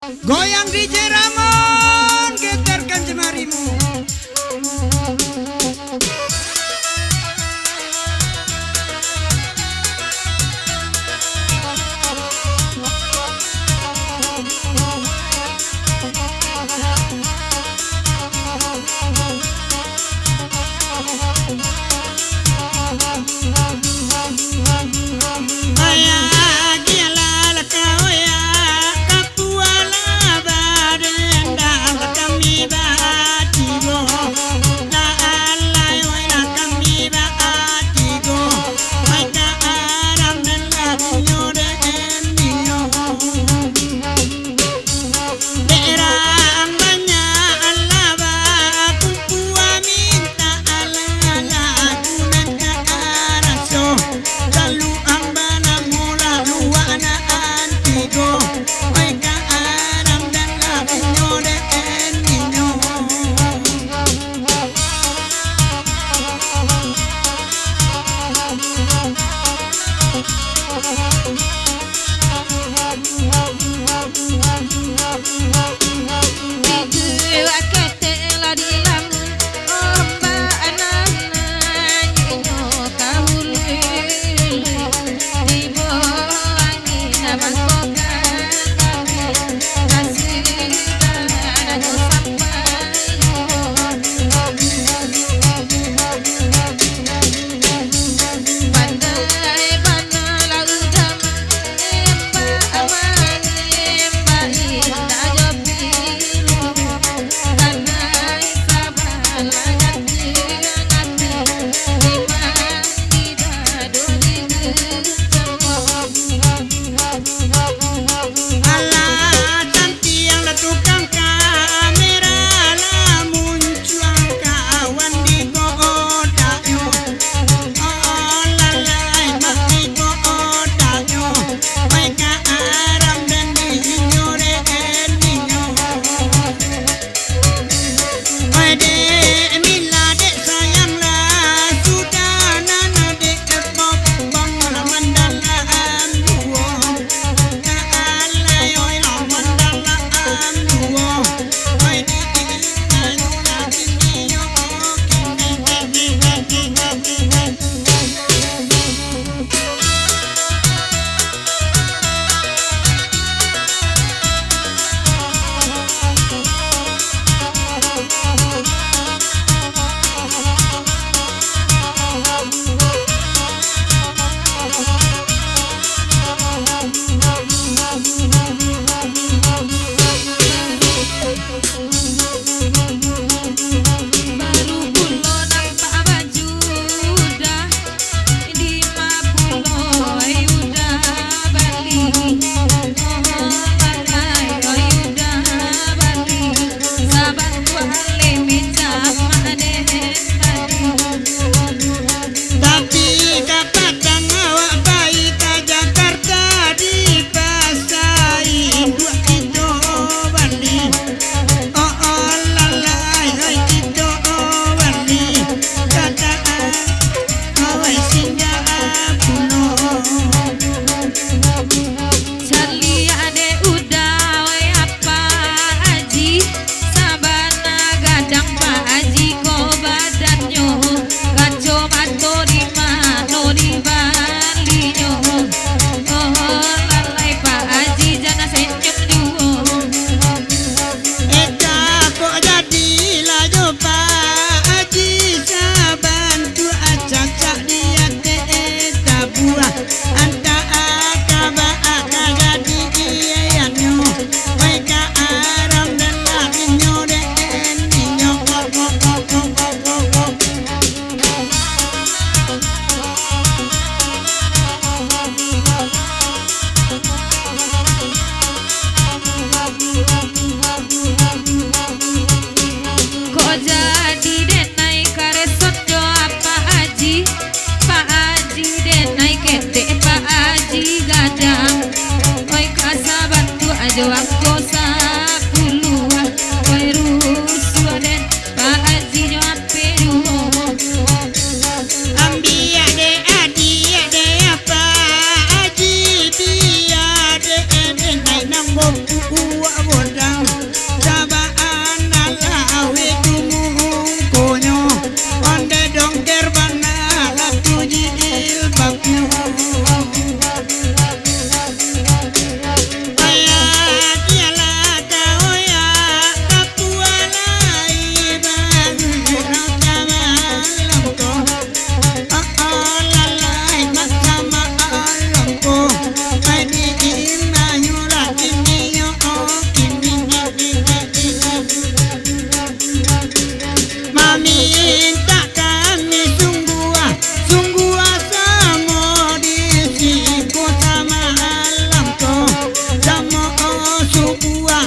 Goyang DJ Ramon, getarkan jemarimu.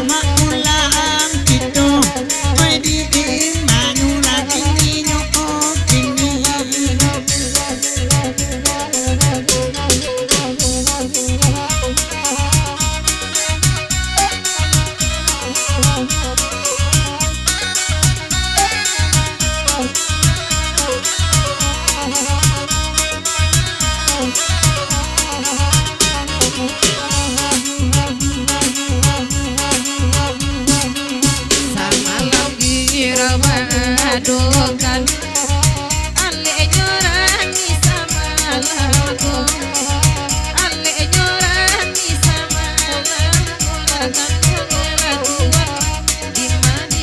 mak ulang gitu oi di manula kini nyoko kini Adukan ale nyorani sama lagu ale nyorani sama lagu akan laguan di mana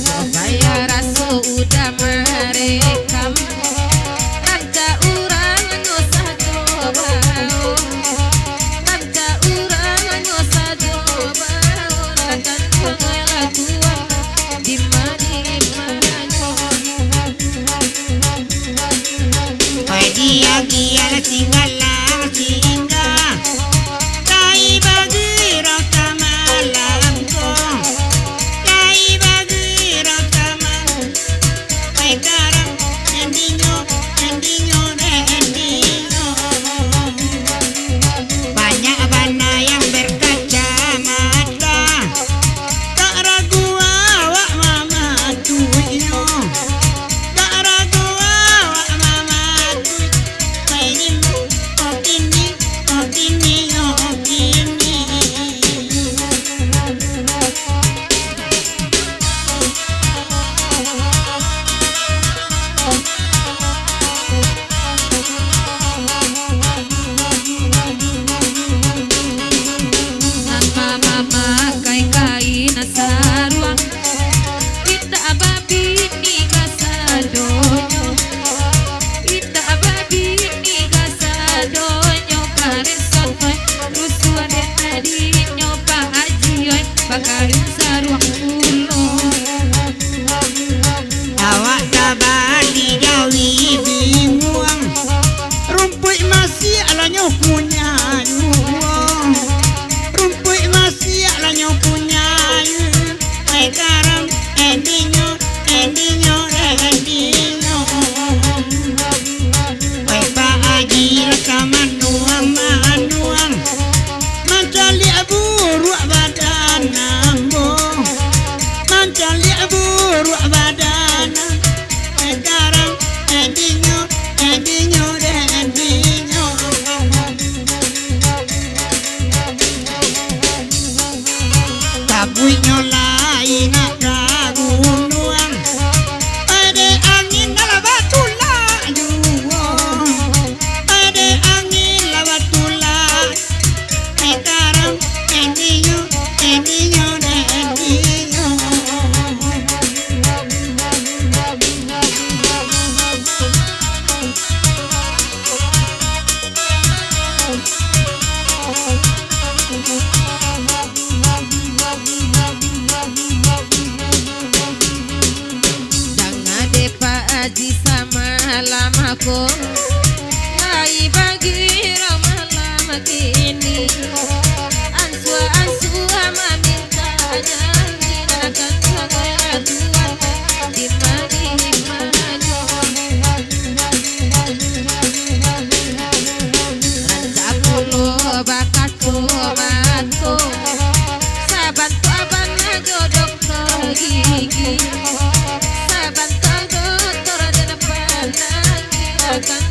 supaya rasu udah merekam ranca urang nyusah coba ranca urang nyusah coba akan laguan di oi dia gial tinggal singa tai bagi rata malam ko tai bagi rata malam oi karang endinyo endinyo banyak bana yang berkacamata tak ragu awak mama tuinyo tak ragu awak mama tuin mainin okini okini okini tanpa mama kai nasaruang kita babi ni kasadonyo kita babi ni kasadonyo kareson toy rusuan den tadinyo pa ajioi bakain saruang ulo awak tabali jawi bingung rumput masih alanyo punya rumput masih alanyo punya ai karam endinyo endinyo endinyo ai pa aji rekaman nuang manuang mancali buruk badan nambo mancali buruk badan ai karam endinyo endinyo endinyo tabuinyo lain kagunuang ade angin dalam batula juwo ade angin la batula ai karam endinyo endinyo endinyo jangan depa aji sama lamaku lai bagi malam kini ansua meminta janji akan laguan di mana ranca pulo bakat tomatku saban aban jodoh gigi saban dokter dan pandang akan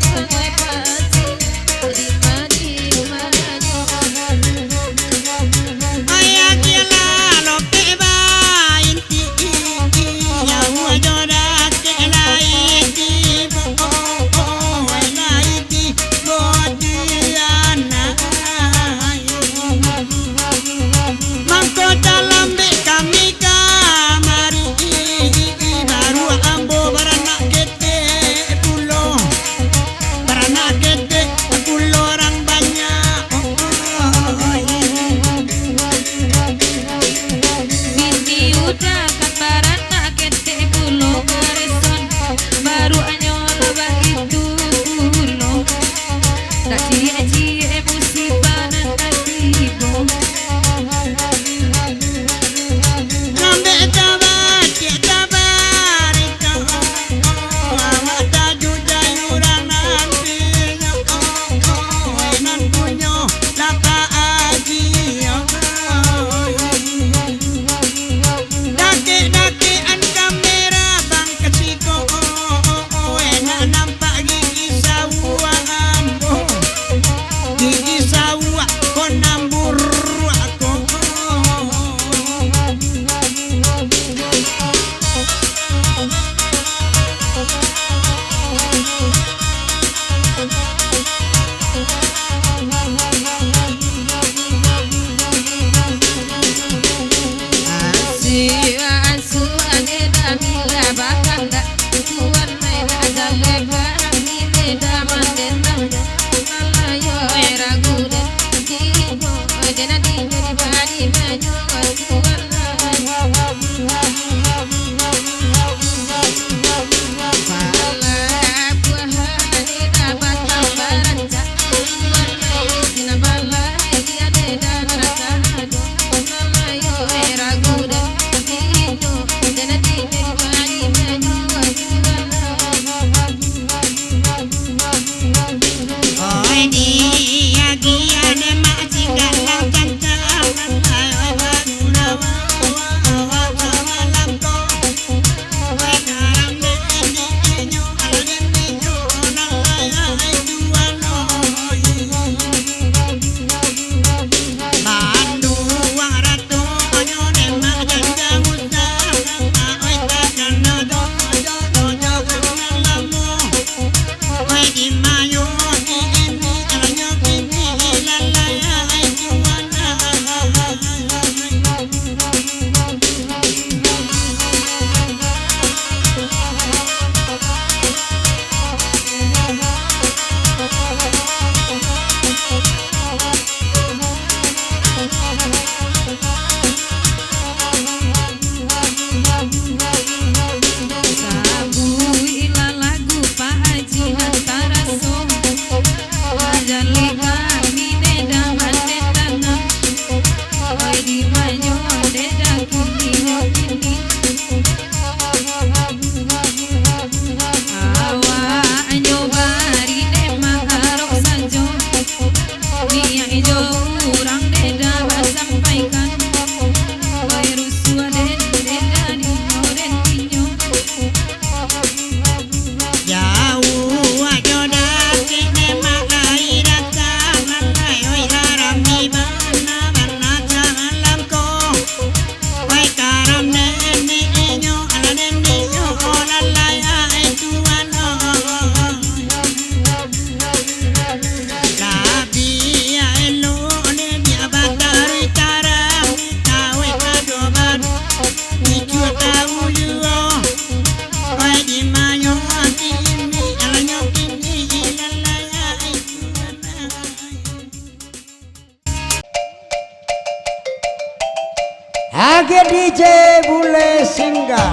Age DJ Bule Singgah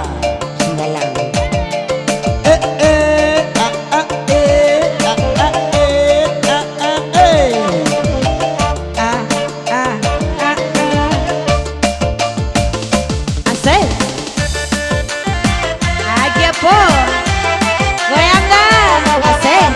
Sembalang. Asik. Age po. Goyang dah. Asik.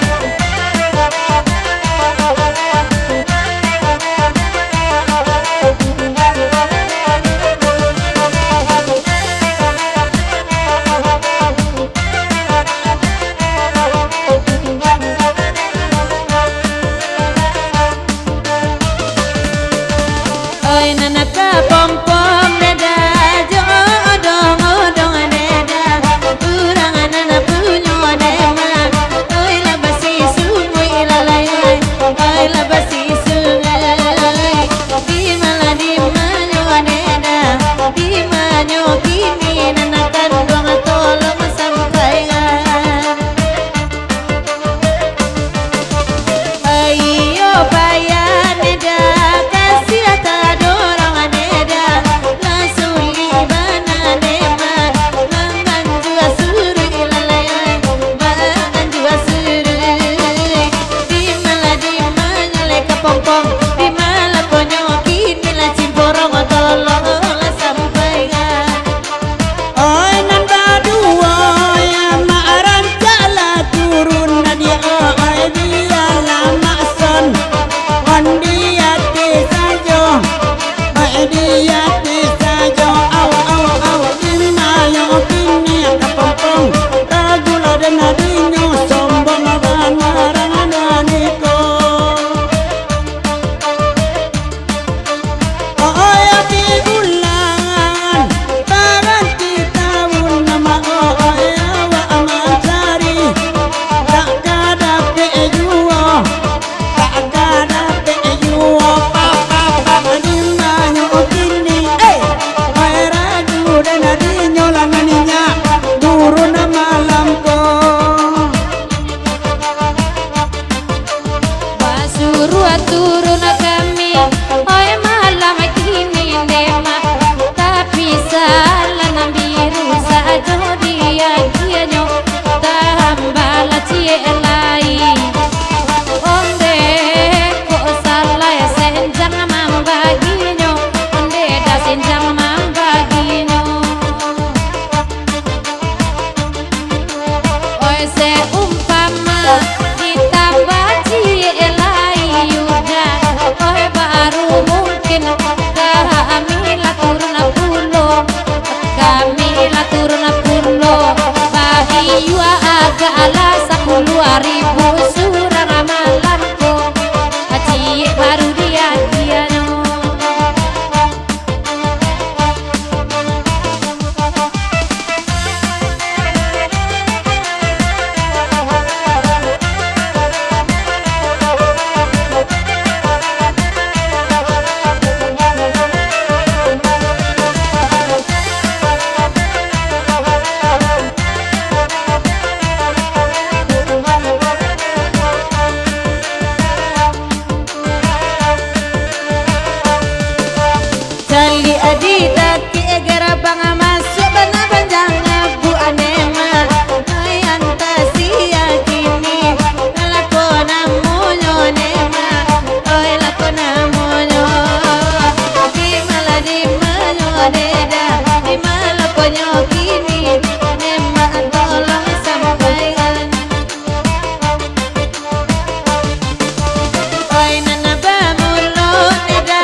kepompong di malam konyol kini lah cimborong tolong lah sampaikan. Oi nanda dua ya maaran jala turun nadia oi dia lama son on dia sajo oi dia sajo au lima yo kini kepompong ragula dan adinyo sombong bangaran daniko. Oi api ulangan baranti tahun nama oi awa amantari tak kada pejuo papa lima yo kini oi ragu dan adinyo langaninya guru na malam ko. Basuruh turun kami oi malam kini nema tapi salah nambiru sajo dia kianyo tambala cie lai onde kok salah ya senjang mambaginyo onde da senjang mambaginyo oi seumpama ditambah cie lai yuda oi baru mungkin kami lah turun pulo bahiu agak ala 10.000 surah ramalanku cie baru dia kiano. Cali adita ki egera banga masuk bana banjanga bu anema ay antasia kini lakona monyo nema oy lakona monyo di manyo deda di malakonyo kini nema tolong sampaikan. Oi nana bamulo deda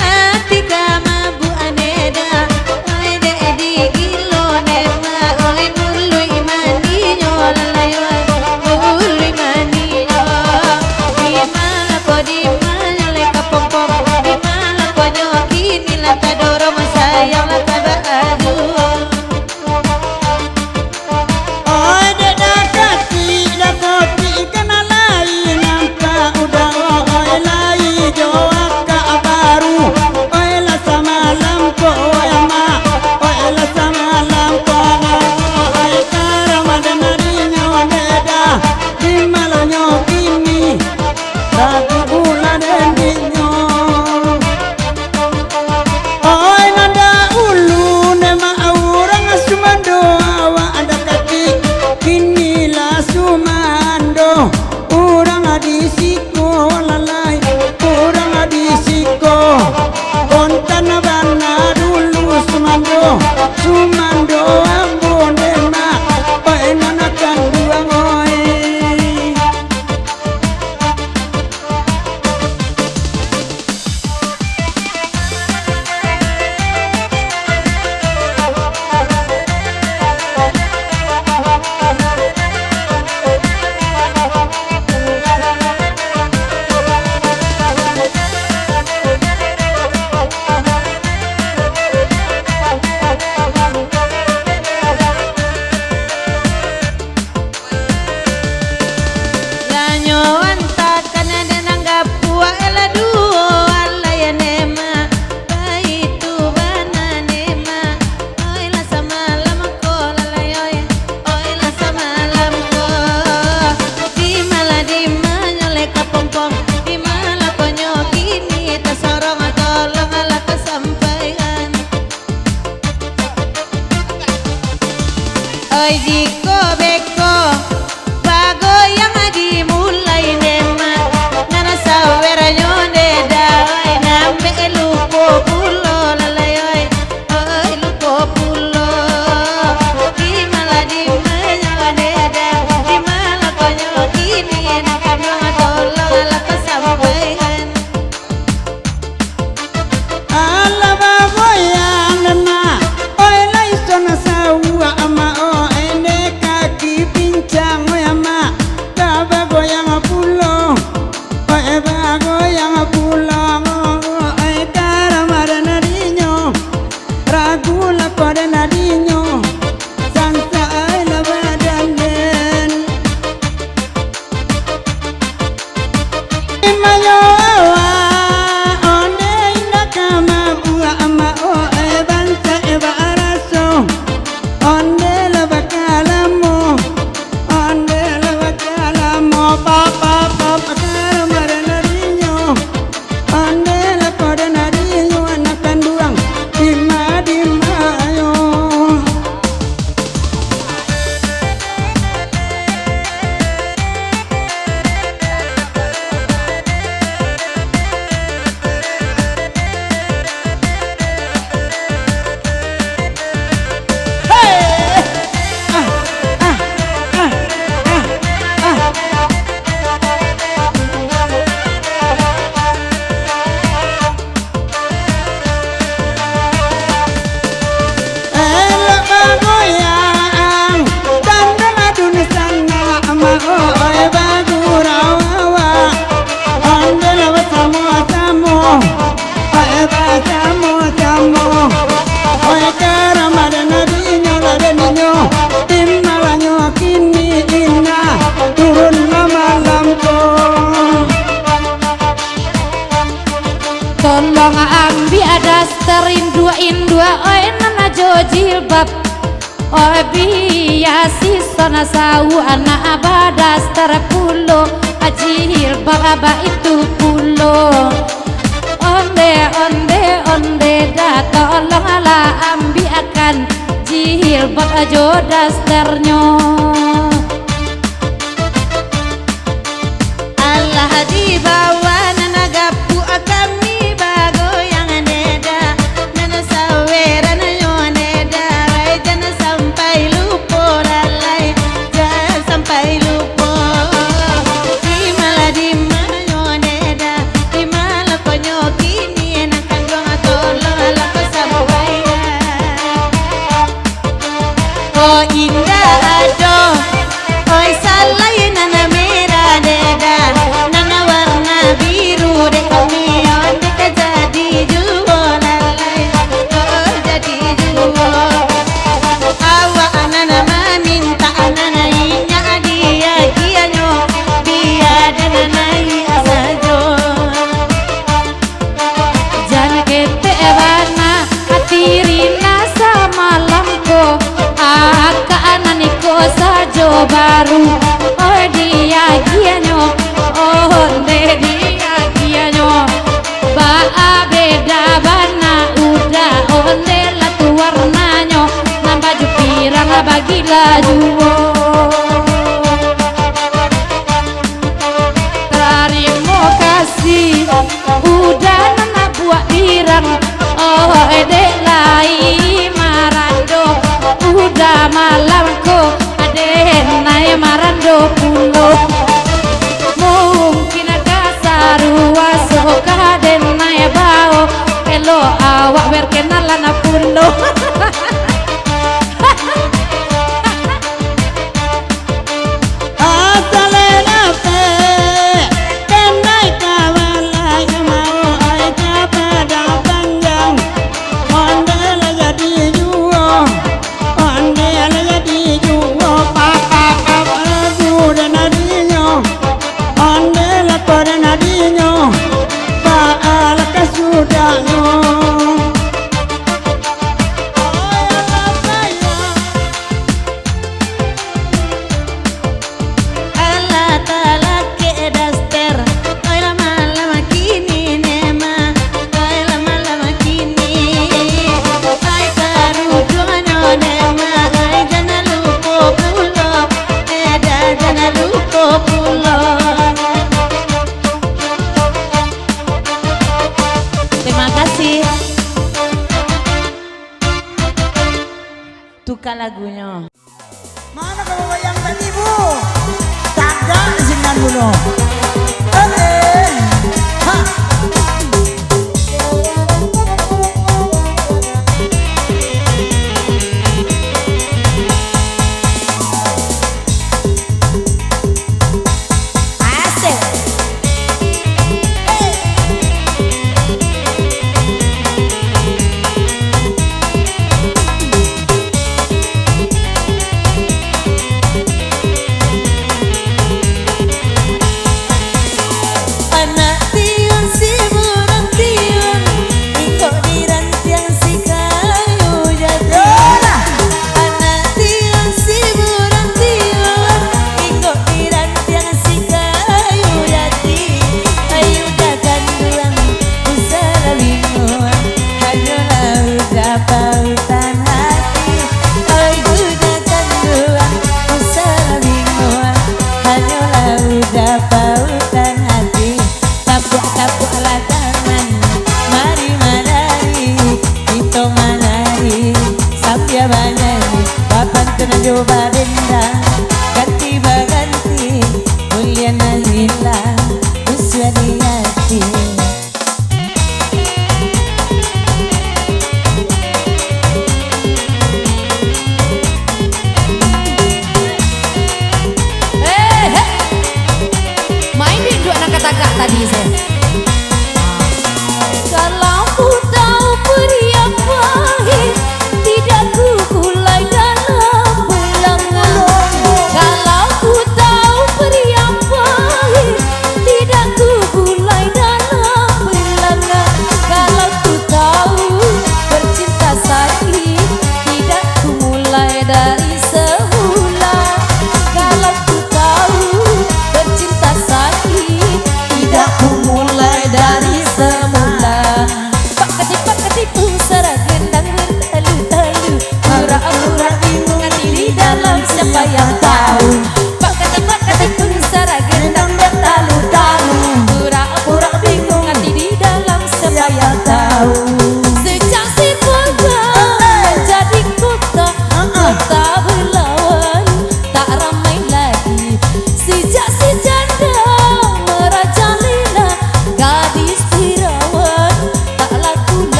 hati kama bu aneda yang pulang ai karamada narinyo ragu la pada narinyo sansa ai la badan imayo onde indakama bua ama o ai bansa e baraso onde la bakalamo onde la bakalamo papa papa karamada narinyo onde la pada narinyo anak kanduang dima dimayo Tolong ambi ada sterin dua oi nana jo jilbab oi biasi sona sau anak abada star pulo jilbab aba itu pulo onde onde onde da tolong ala ambi akan jilbab ajo dasternya Allah di bawah nanagapu akami indah aduh oi salai nana merah deda nana warna biru dek kamion dek jadi juo lalai oh jadi juo awak nana minta nana inya dia kianyo biar nana asajo jangan kete warna hatirina sama lampu aka ananiko sajo baru oh dia gianyo oh dia gianyo ba beda bana udah onde la tu warnanyo nambah jupirang bagila juo terima kasih udah nana buat dirang oh dek lai marando udah malamku adenai marando pulo mungkin agak sarua soka adenai bau elo awak berkenalan pulo Tuka lagunya. Mana kamu bayangkan ibu? Kagak singan dulu. Ha. Asik.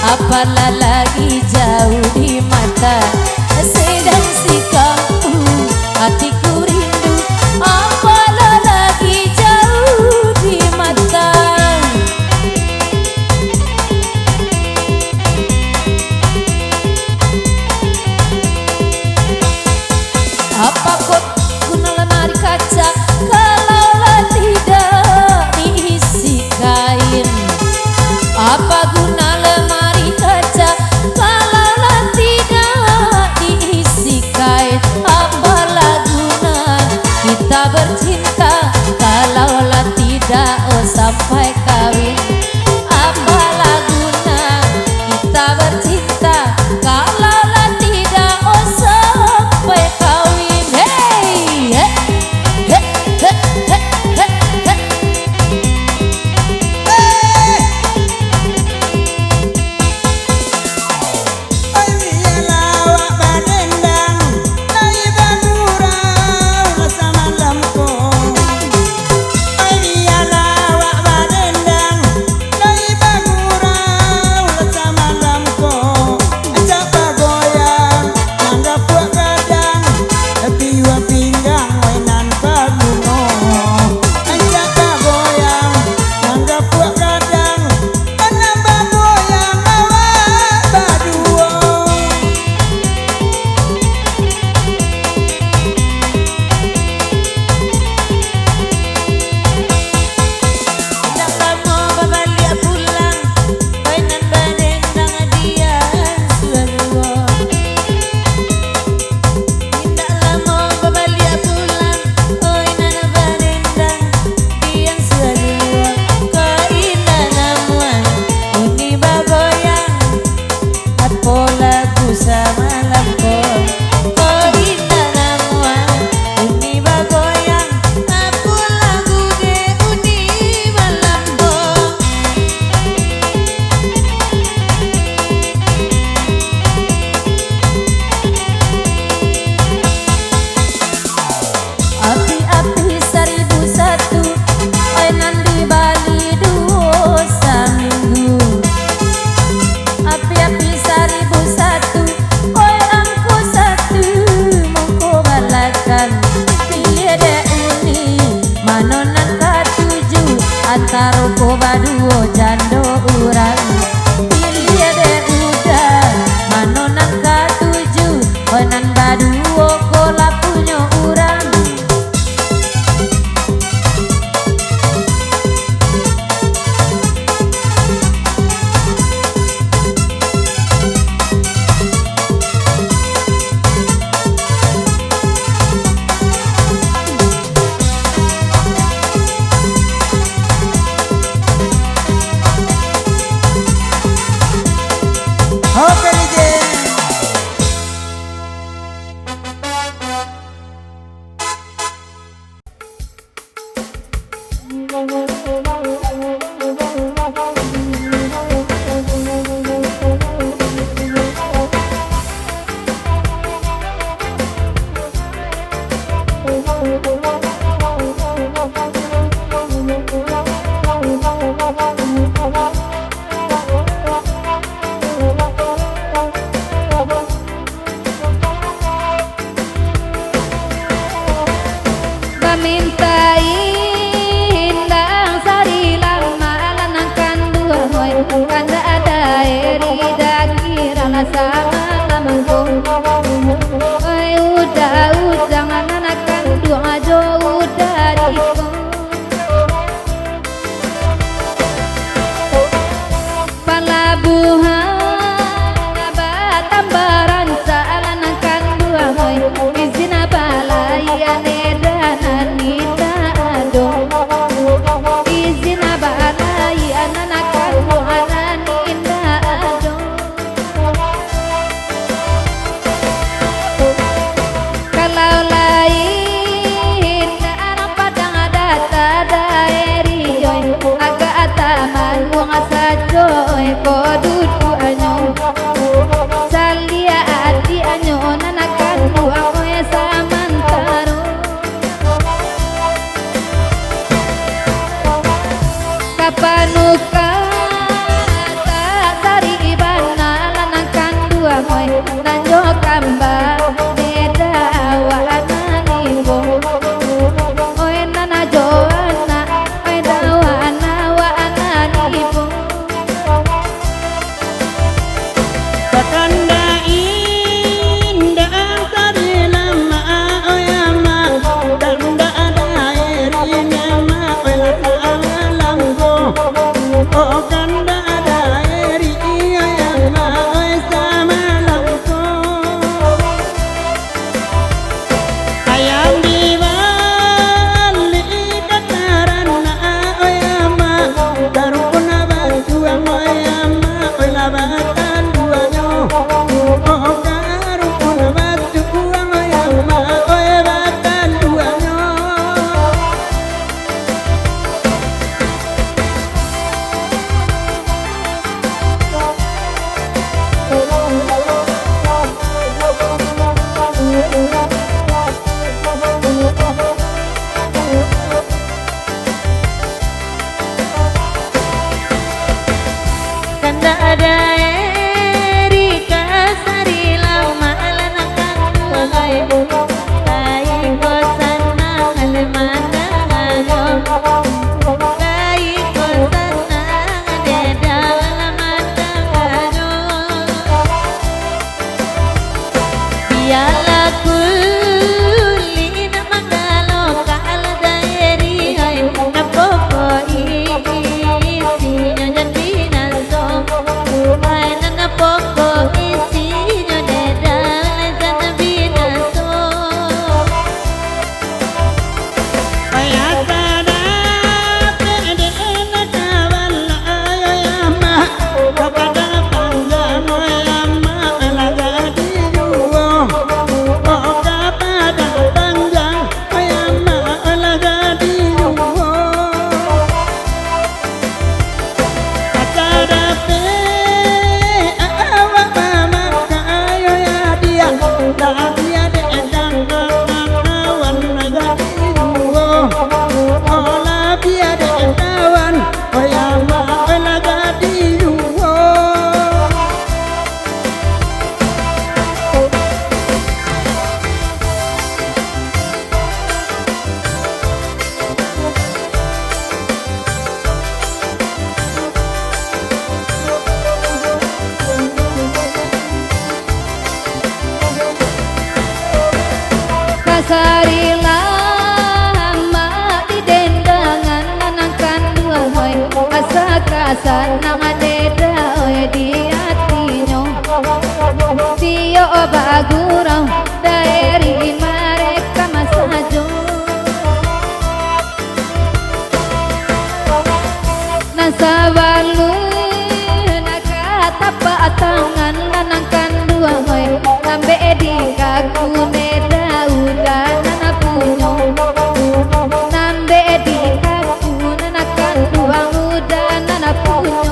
apalah lagi jauh di mata, sedang si kamu hatiku rindu, apalah lagi jauh di mata. Apa kok guna lemari kaca kalaulah tidak diisi kain? Apa guna lemari kaca kalaulah tidak diisi kain? Apalah guna kita bercinta kalaulah tidak sampai kawin? Apalah guna kita bercinta kalaulah tidak sampai kawin? Hey, hey, hey, hey, hey, hey, hey. Oi biarlah awak badendang, lai bagurau rasa malamku. Oi biarlah awak badendang, lai bagurau rasa malamku. Ajak bagoyang, nanggap buat kadang, tapi wa pinggang mainan pagungo. Ajak bagoyang, nanggap buat kadang, anak bagoyang awak baduo. Tidak lama babalik pulang, mainan badendang adian suarua. Tidak lama babalik pulang, mainan badendang adian suarua. Kainan namuan, uni bagoyang, apo lagu sama lampu. Kainan namuan, uni bagoyang, apo lagu de uni malampo. Api-api 1001, mainan di Bali 2 seminggu. Api-api 1001, oi angku satu mongko balakan. Pilih dek uni manonan katuju, antara ko baduo jando urang. Pilih dek udah manonan katuju, onan baduo ko lapunyo urang. Oke DJ. Pamintain lang sari lama lanakan dua hoy, kanda ada eri dakira la sama lamangko. Hoy udah jangan anakan dua jo udah diko. Palabuhan Batambaran salanakan dua hoy, izin balai anedanan nita ado. Izin balai ananakan muaran nita ado. Kalau lain anak padang data daeri yoy, agak ataman wong asajoy kodudu anyo. Salia adi anyo nanakan buang koy samantaro. Kapanuka tak sari iban Sarilah mak di dendangan nanangkan dua hoy asa kasan nang adeda hoy di hatinya Tio bagurau daeri mereka masajo Nasawalu nakatapa tangan nanangkan dua hoy sampe di kakune udah nana punya nambe di kaku nana kandua udah nana punya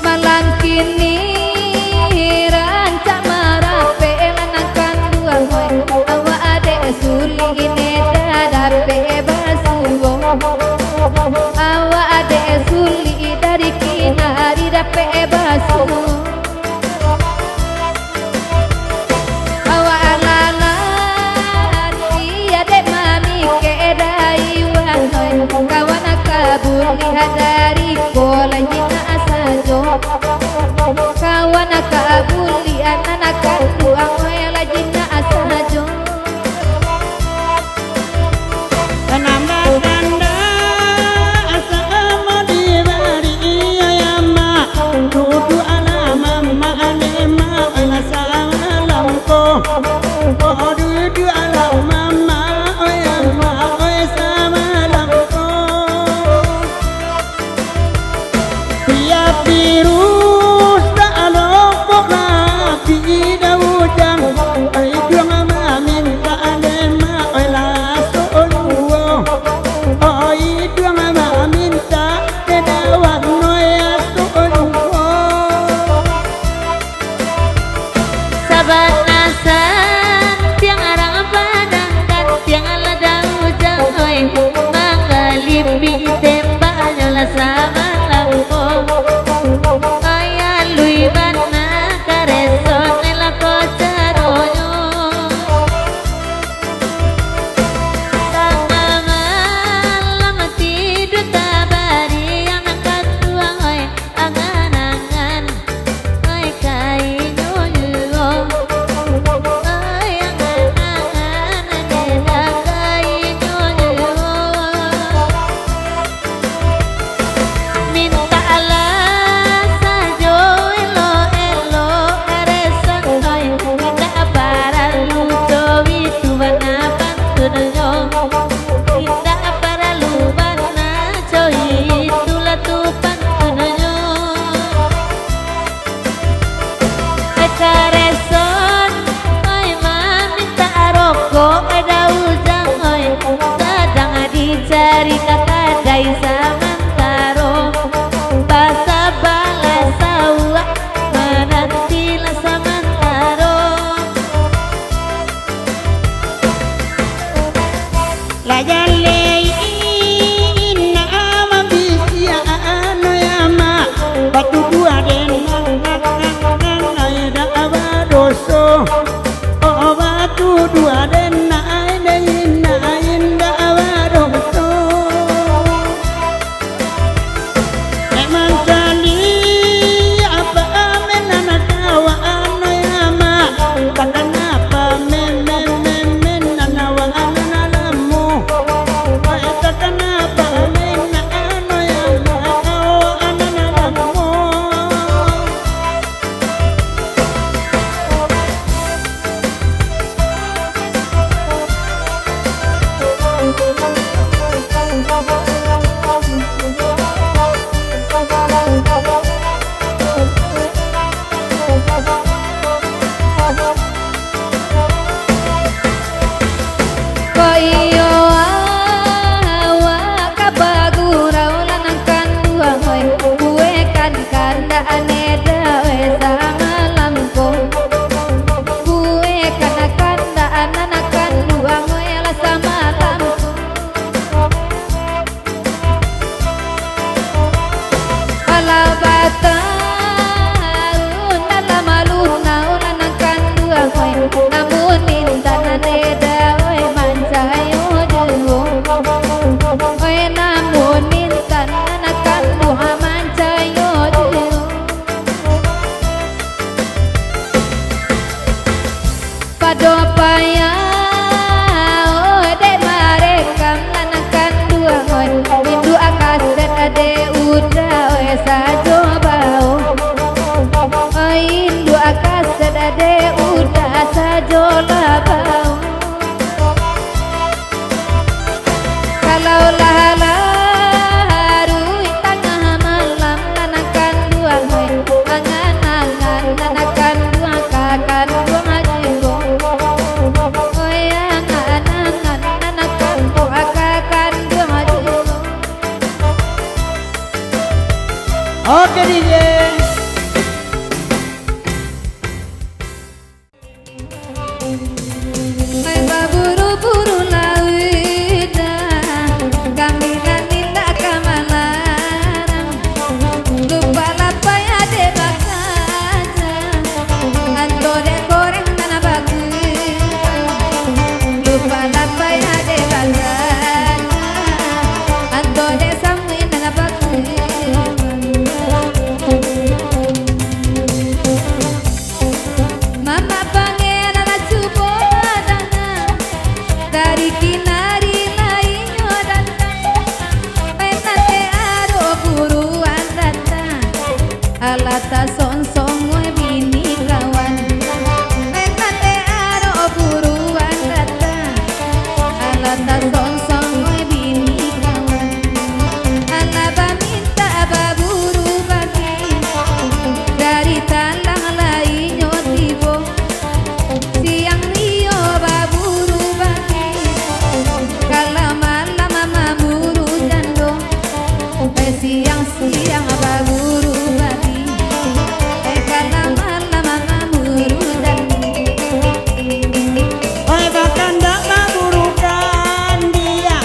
malang kini rancak marape nana kandua hoy awa ade suli ini dadape basuwo awa ade suli dari kinari dape basuwo lihat dari bola jina asajo kawan kabuli anak tuang wela jina asajo Nambah tanda asa di bari ayama dudu alama ma alema ala salamko oh dudu alama ma ayama ay samalamko virus tak lompok nabi daudang ay duang amin tak alema ay lason ay duang amin tak kedawan noy ason sabat nasan tiang arang padang kan tiang ala daudang oi mangalipi tembaknya la sama lampo Kaya lui bana kareson nela kocaronyo Tengah malam tidur tabari anak kedua oi angan-angan oi kainyo yo oi angan-angan neda kainyo yo minta alas sajo elo elo karesan oi minta para luto itu bana pantunyo minta para lubana coy itu latu pantunyo karesan oi minta rokok ada ujang oi sedang dicari kakak dai samantaro basa balas sawa menantilah samantaro la jalle inna ama Oi namun mintan anakan Muhammad cayo dulu Padopaya oi dek marekam anakan dua oi Hindu akaset ade udah oi sajo bau Oi Hindu akaset ade udah sajo labau Kalau laharu tengah malam anakan dua oi angan-angan anakan dua kakan dua jigo oi angan-angan anakan dua kakan dua jigo Oke DJ. Oi baburu-buru lauda kami nanila kamalarang lupa lapai ade bakaja ando de goreng nana bagus lupa lapai ade bakaja ando de samui nana bagus Mama pangen nana cubo datang dari kinari lainnya datang penate aro buruan datang alata song-song gue bini kawan penate aro buruan datang alata song-song gue bini kawan alaba minta baburu bagi dari talang lainnya tibo siang rio baburu bagi kalau malam mama buru jando siang-siang baburu bagi kalau malam mama buru jando Oi bakanda maburukan dia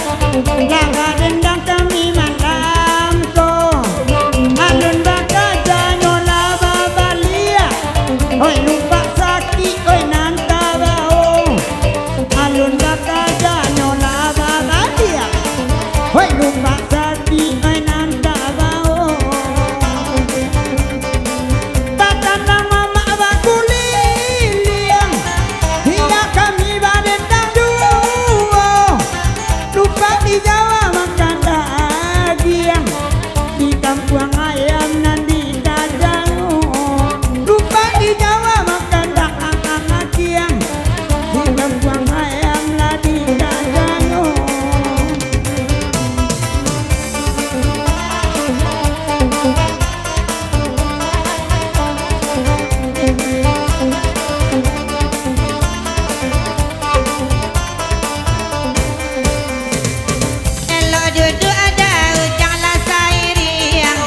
Laga dendang kami malam ko Alun bakaja nyola babalia Oi lupa saki oi nanta bao Alun bakaja nyola babalia Oi lupa saki oi nanta bao Tatana mama bakuliling Hingga kami badetang dua Lupa di Jawa makan daging Di kampung ayam nan di kajang Lupa di Jawa makan daging Di kampung ayam lah di kajang Elo duduk ada ujang la sairiang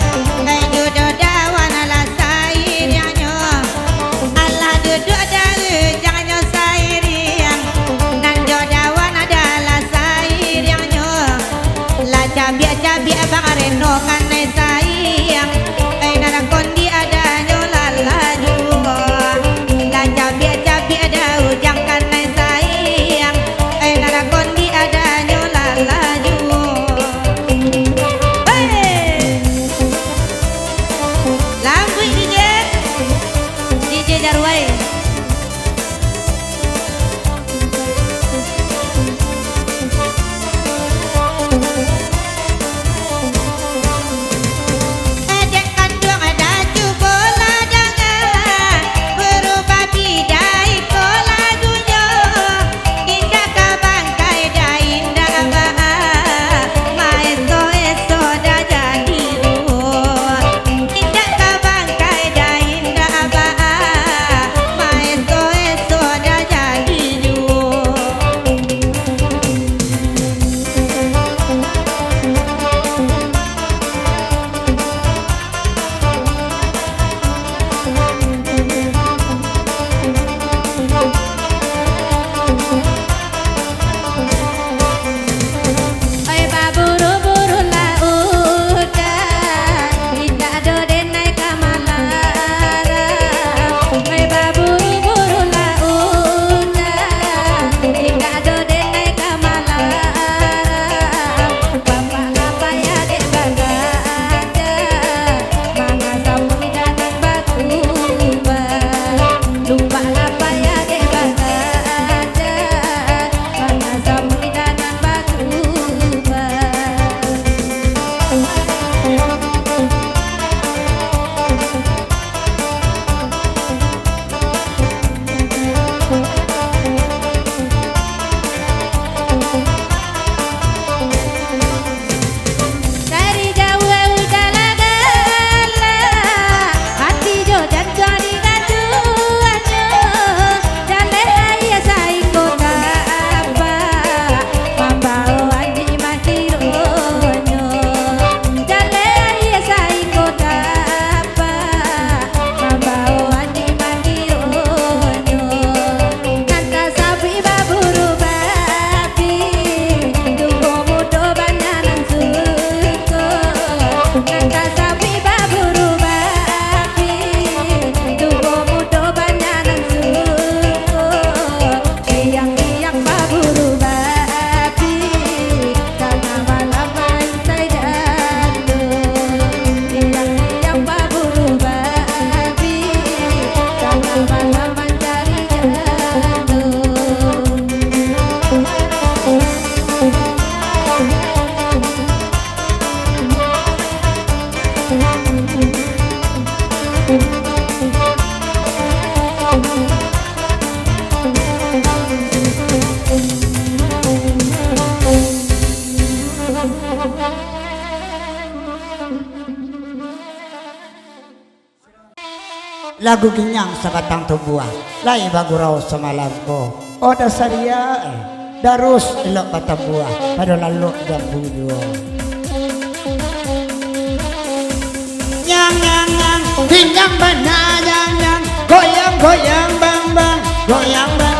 Hai duduk dawan la sairiangnya Allah duduk ada ujang nyo sairiang Dan jodawan ada la sairiangnya La cabia-cabia bang reno kanai sayang Hai nara kondi ada nyo la juga La cabia-cabia ada ujang kanai sayang Hai nara kondi ada nyo la juga Hey! Lampu DJ Jarwai Lagu ginyang sabatang tubuah lai bagurau semalampo oda saria darus elok batang buah pada lalu jam bujo nyang ginyang bana nyang goyang goyang bang bang goyang bang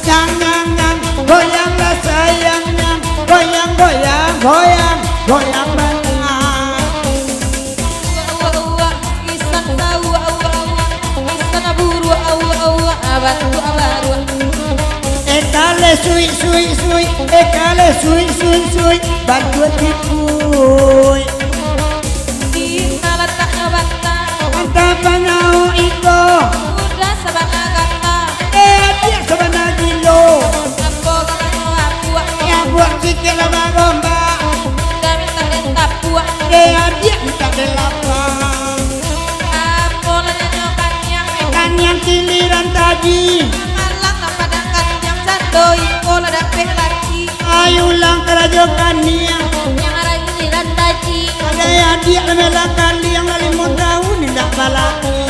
nyang goyang lah sayang nyang goyang goyang goyang goyang bang ekale sui ekale sui bantuan tipui Tinggal tak bata anta panau iko udah sabana kata dia sabana gilo Ambo kakak aku ya buat sikit lama gomba kami tak tetap buat dia minta delapang Apa lanya nyokannya kan yang giliran tadi Malang pada kacang sandoi Kola dapet lagi ayulang kerajokan niang Yang arah giliran tadi ada ya dia melakan yang 5 tahun tidak balaki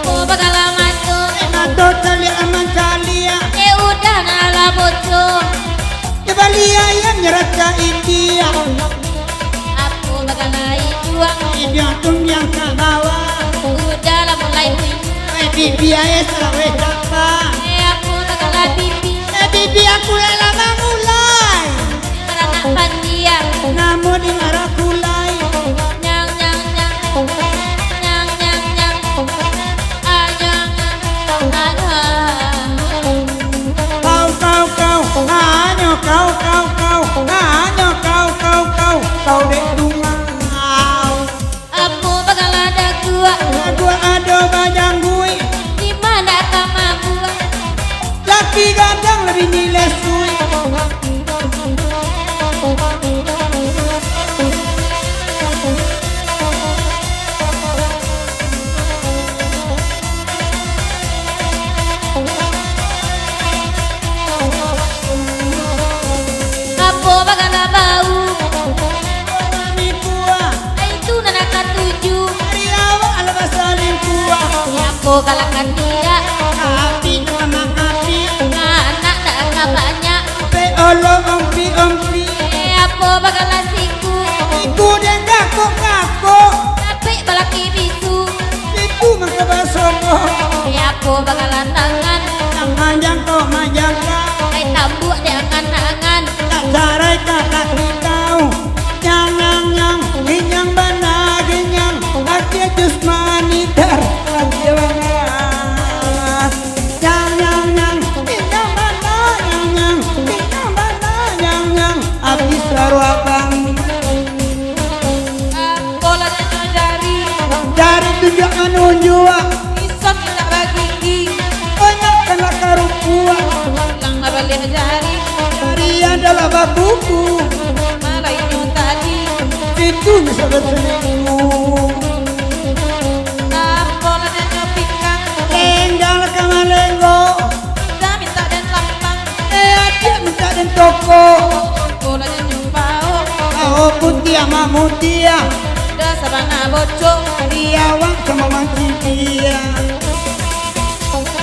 Oh bakal lama tuh atau kali aman kali ya udah ngalah bocor Balia yang nyerat ke India Aku bakal naik juang India tung yang ke bawah Udah lah mulai Bibi ayah salah wetapa Aku bakal lah pipi Bibi aku yang lama mulai Anak pandia Namun di arah kulai Nyang nyang nyang Nyang nyang nyang Ah nyang nyang Kau dek tungau Aku bakal ada gua Gua ada banyak gue Di mana kamar gua Laki gadang lebih nilai sui Aku bakal bau Mami kuah Itu anak ketujuh Dari awal alabas saling kuah Aku kalahkan dia Api nama api Anak tak banyak Pe olo ompi Aku bakal siku Iku dan kakok Tapi balaki bisu Iku mengkabasoko Aku bakalan tangan Yang manjang kau manjang kau Ay tambuk dia angan-angan Tak sarai kakak kau Nyang Ginyang bana ginyang Akhir jus manitar Akhir banget Nyang Ginyang bana nyang Ginyang bana nyang Abis baru abang Aku lagi jari Dari tunjuk menunjuk Isok kita bagi Banyak kena karupua Lang balik jari Dari adalah babuku Malah ini tadi Itu bisa berselingkuh Aku lagi nyopikang Lenggang kamalenggo Kita minta dan lampang Dia minta dan toko Aku lagi nyumpau Kau putih sama mutia Udah sabana bocor Dia wang sama wang cintia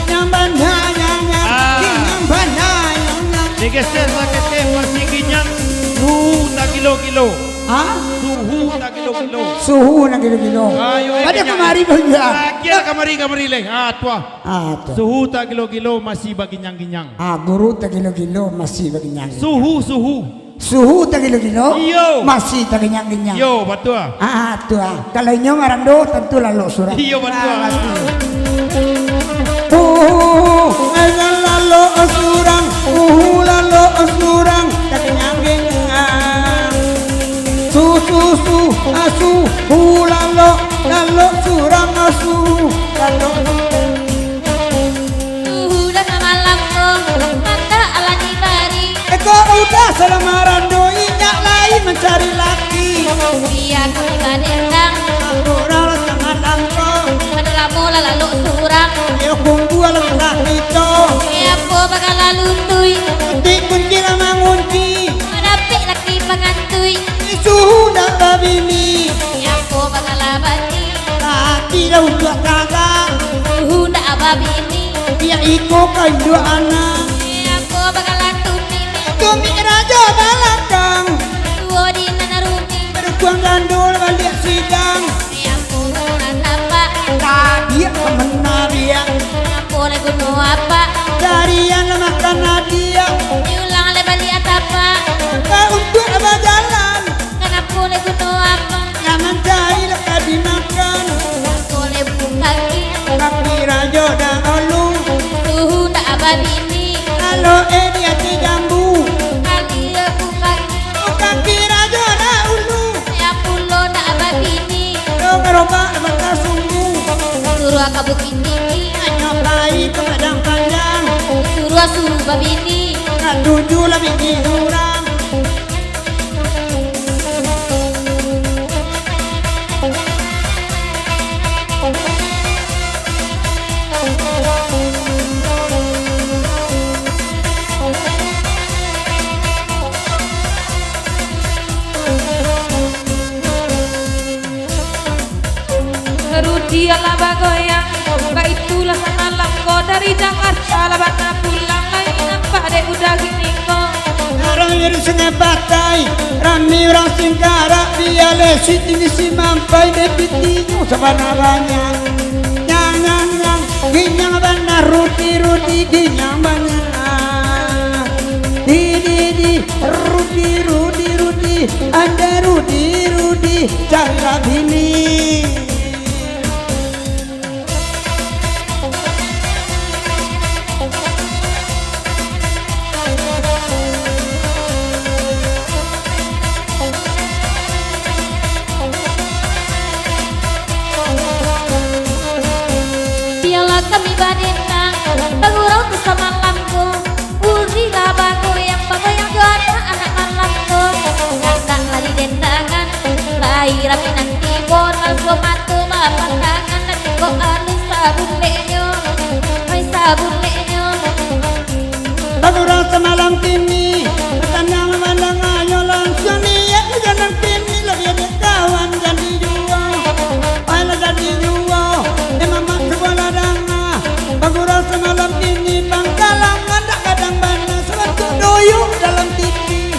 Nyambana nyang Nyambana nyang Digeser sakit masih ginyang suhu tak kilo-kilo. Hah? Suhu tak kilo-kilo. Suhu na gilo-gilo Ayo, Ada kenyang. kemari ba niya? Kira kamari leh. Tua. Ito Suhu tak kilo-kilo masih baginyang-ginyang. Guru ta gilo-gilo masih baginyang Suhu. Suhu ta gilo-gilo Iyo. Masih ta ginyang-ginyang Yo, betul. Ito Kalau inyo marando tentu lalu surat Iyo, betul. Ayan lalo asurang lalo asurang Kakinyang-ginyang Su asu lalo surang asu lalo Udah sama lampung Mata ala nyibari Eko udah selamaran doi nyak lain mencari laki Biar kita dendang Kurang sangat langkong Adalah mula lalu surang Yo kunggu alam laki to Aku bakal lalu tuy Kunci kunci lama ngunci Menapik bini Aku bakal abadi Laki dah untuk kakak Hunda ababini Dia ikut kan dua anak Aku bakal tumi Tumi raja balakang Tuo di nanarumi Berkuang gandul balik sidang Aku ngunat apa Dia kemana dia Aku lagi gunung apa Dari yang makan dia Nyulang lebar lihat apa Kau untuk apa jalan Kan aku lagi gunung apa Yang mencari lekat dimakan Aku lagi kaki Kaki raja dah olu Hunda ababini Kalau dia jambu Kali aku kaki Kaki raja dah ulu Ya pulo nak ababini Kau kerobak bakal sungguh Suruh aku bukit tinggi Nyobai ke padang panjang Suruh babini Nak tuju lebih diurang Rudi ala bagoyang Baitulah semalam kau dari Jakarta Labana pulang lagi nampak dek udah gini kau Orang yang sungai batai Rami orang singkara Dia lesi tinggi si mampai Depitinya sabana banyak Nyang nyang nyang Ginyang bana Rudi Rudi Ginyang bana Di Rudi Rudi Rudi Anda Rudi Rudi Cari bini Kami badinang Bangurau tu semalamku Urilah bagoyang juara anak malamku Kakak lari dendangan Lahir api nanti bonal Gua matu mapandangan Nanti kau alus sabun lenyo Ay sabun lenyo Bagurau semalam kini Tenang mandang ayo langsung niat jangan kini lagi ada kawan jadi jual Ayolah jadi jual Mama sekolah danga Bagurau semalam kini Bangkalang ada kadang bana Sebab doyuk dalam TV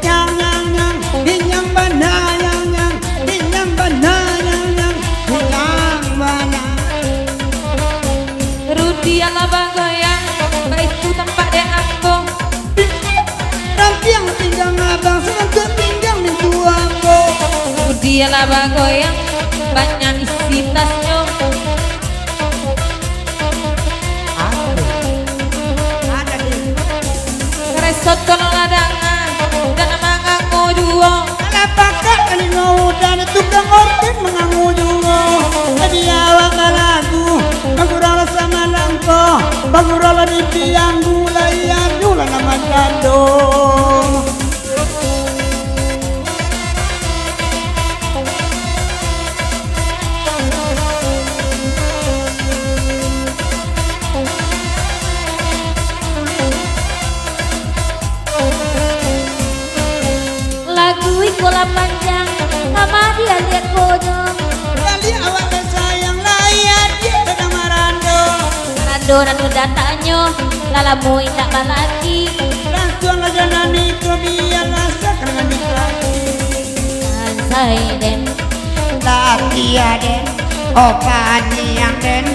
Nyang nyang nyang Hinyang bana nyang nyang Hinyang bana nyang nyang Hinyang bana Rudi ala bagoyang Baitu tempat dek aku Rampiang pinggang abang Sebab pinggang mintu aku Rudi ala bagoyang Banyak isi tasnya Resot tolong ladangan Dan mengangu jual Apakah kali dan tukang orkid mengangu juga Jadi awak lagu Bagurau sama langko Bagurau di tiang gula Ia gula nama jado Bola panjang sama dia lihat bonyong Kali awak sayang layan Dia sedang marando Rando datanya Lalamu indah balaki Langsung aja nani Kebiar rasa dengan diklaki Ansai den Laki aden Opani yang den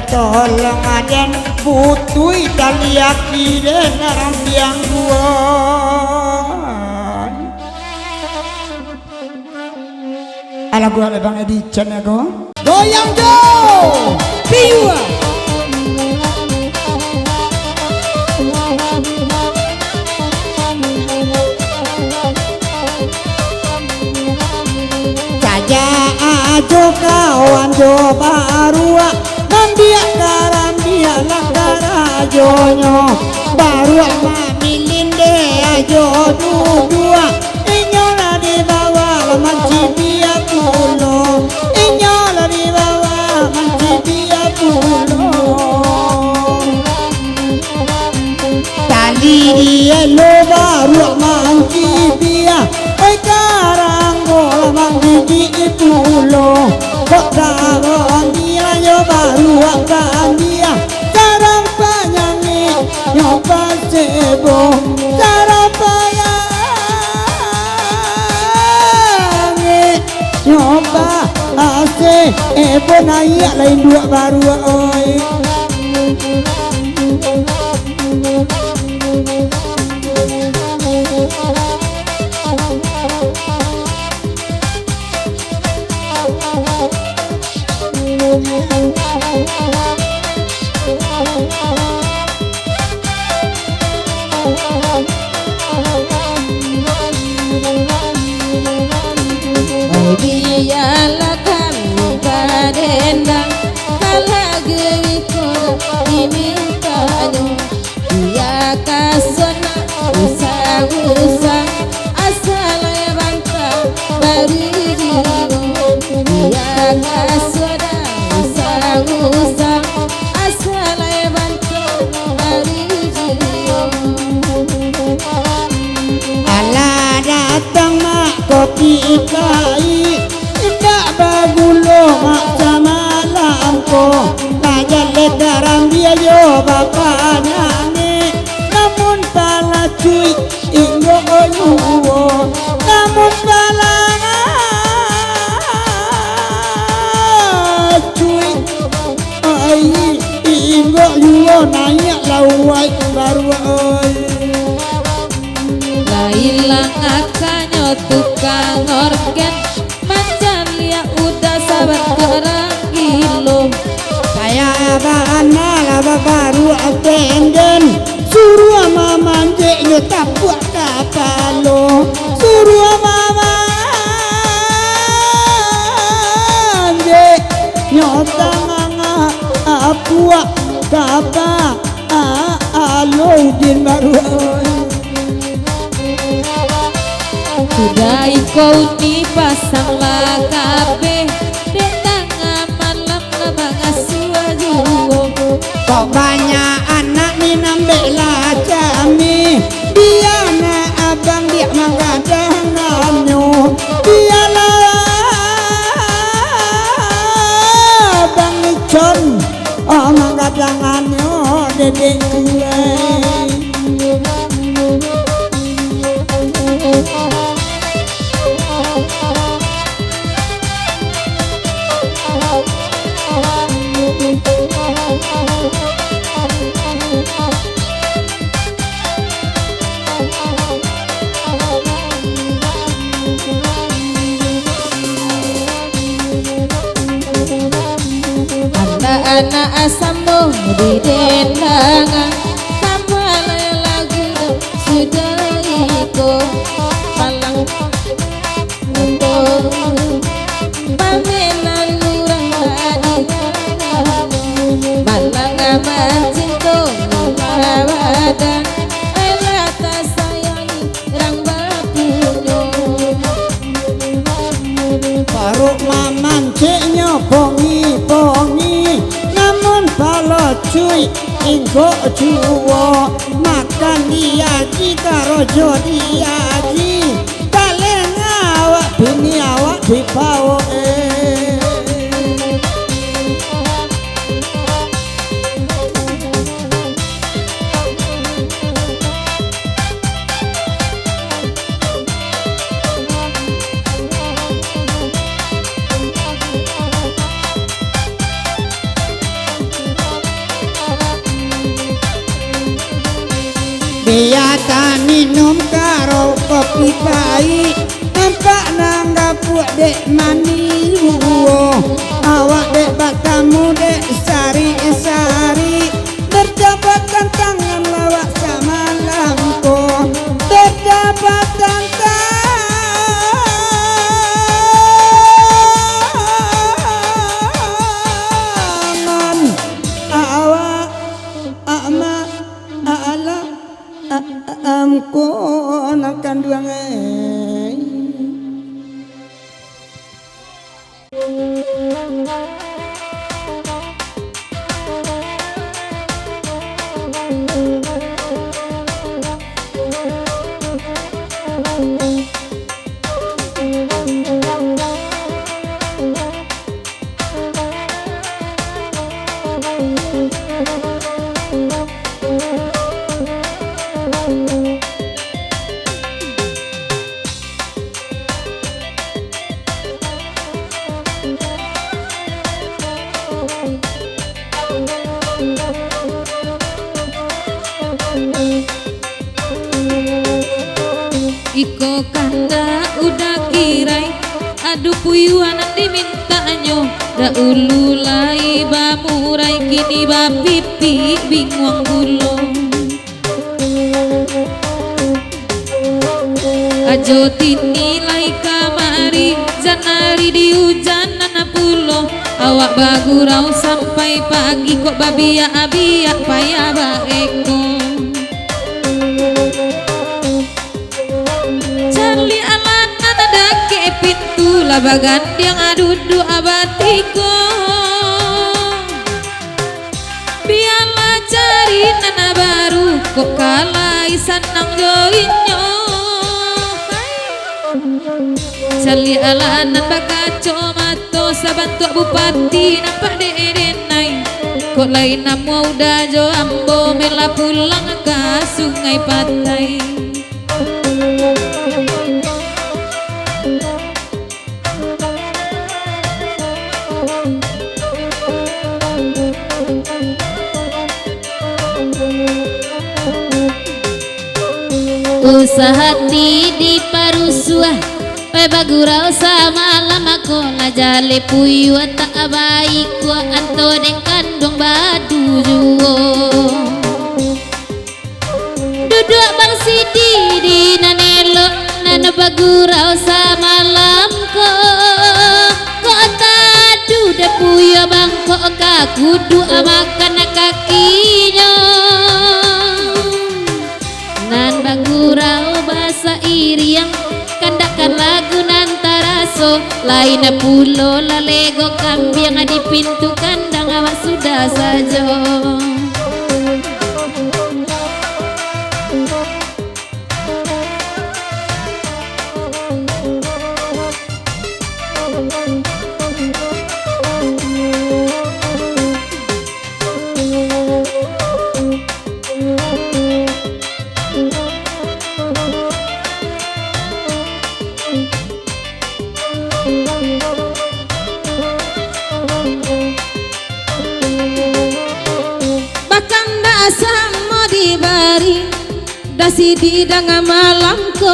Tolong aden Putui taliaki den Orang yang gua Ala gua lebang edition ya go Goyang do Piwa Saja ajo kawan jo barua Nandia karambia lakara jonyo Barua mamilin de ajo dua Inyola di bawah mancibia pulo Inyola di bawah mancibia pulo Tali dia lo barua mancibia Oi karanggo pun ayak lain dua baru oi. Biarlah kami badendang kalah gerikun dimintanya dia kasona usang-usang asal ya bangka baru jiwa dia kasona usang-usang asal ya bangka baru jiwa Ala datang mak kopi kai tidak bagulo mak samalam ko kajan ledaran dia yo bapaknya ni namun pala cuy inggo oyuwo namun pala cuy ai inggo yuwo nanya lawai baru oi. Hilang akannya tukang organ macam lia udah sabar kerang kilo Saya bana laba baru atenden suruh ama manje nyo tapuk kapalo suruh ama manje nyo tanganga apua kapa alo din baru sudah kau ni pasang lakabe dek tengah malam nama ngasuaju kok banyak anak ni nambela kami dia na abang dia manggadangannya dia lah abang icon manggadangannya dedek gue. anak asammu di dendangan kapal lagu sudah ikut malang untuk paminan lurang tadi malang aman cinta badan elata sayangi rang bapunya Paruk mamanciknya pongi-pongi namun palo cuy ingko cuwo makan diaji karo jo diaji kalian awak bini awak dibawa biasa minum karo kopi pahit nampak nangga puak dek mani wuwo awak dek batamu dek sari-sari berjabatan tangan lawak sama lampu berjabatan tangan awak ama ala amko akan duangai udah kirai aduh puyuhan dimintanyo da ululai bamurai kini bapipi bingung gulung ajo tinilai kamari janari di hujan nana pulo awak bagurau sampai pagi kok babiak-biak payah baeko Charlie alat nana dake pintu labagan yang adudu abatiko biarlah cari nana baru kok kalai sanang joinyo Charlie alanan bakaco mato sabantu bupati nampak denai kok lain namu udah jo ambo mela pulang ke sungai pantai usaha di parusua bagurau sama lama ko na jale puyu tak baik ko anto deng kandung badu juo duduk bang sidi di nanelo nana bagurau sama lam ko tadu de puyu bang ko ka kudu amakan kakinya nan bagurau bahasa iriang kandakan lagu nantaraso lain pulo lalego kambiang di pintu kandang awas sudah saja Sidi dengan malamku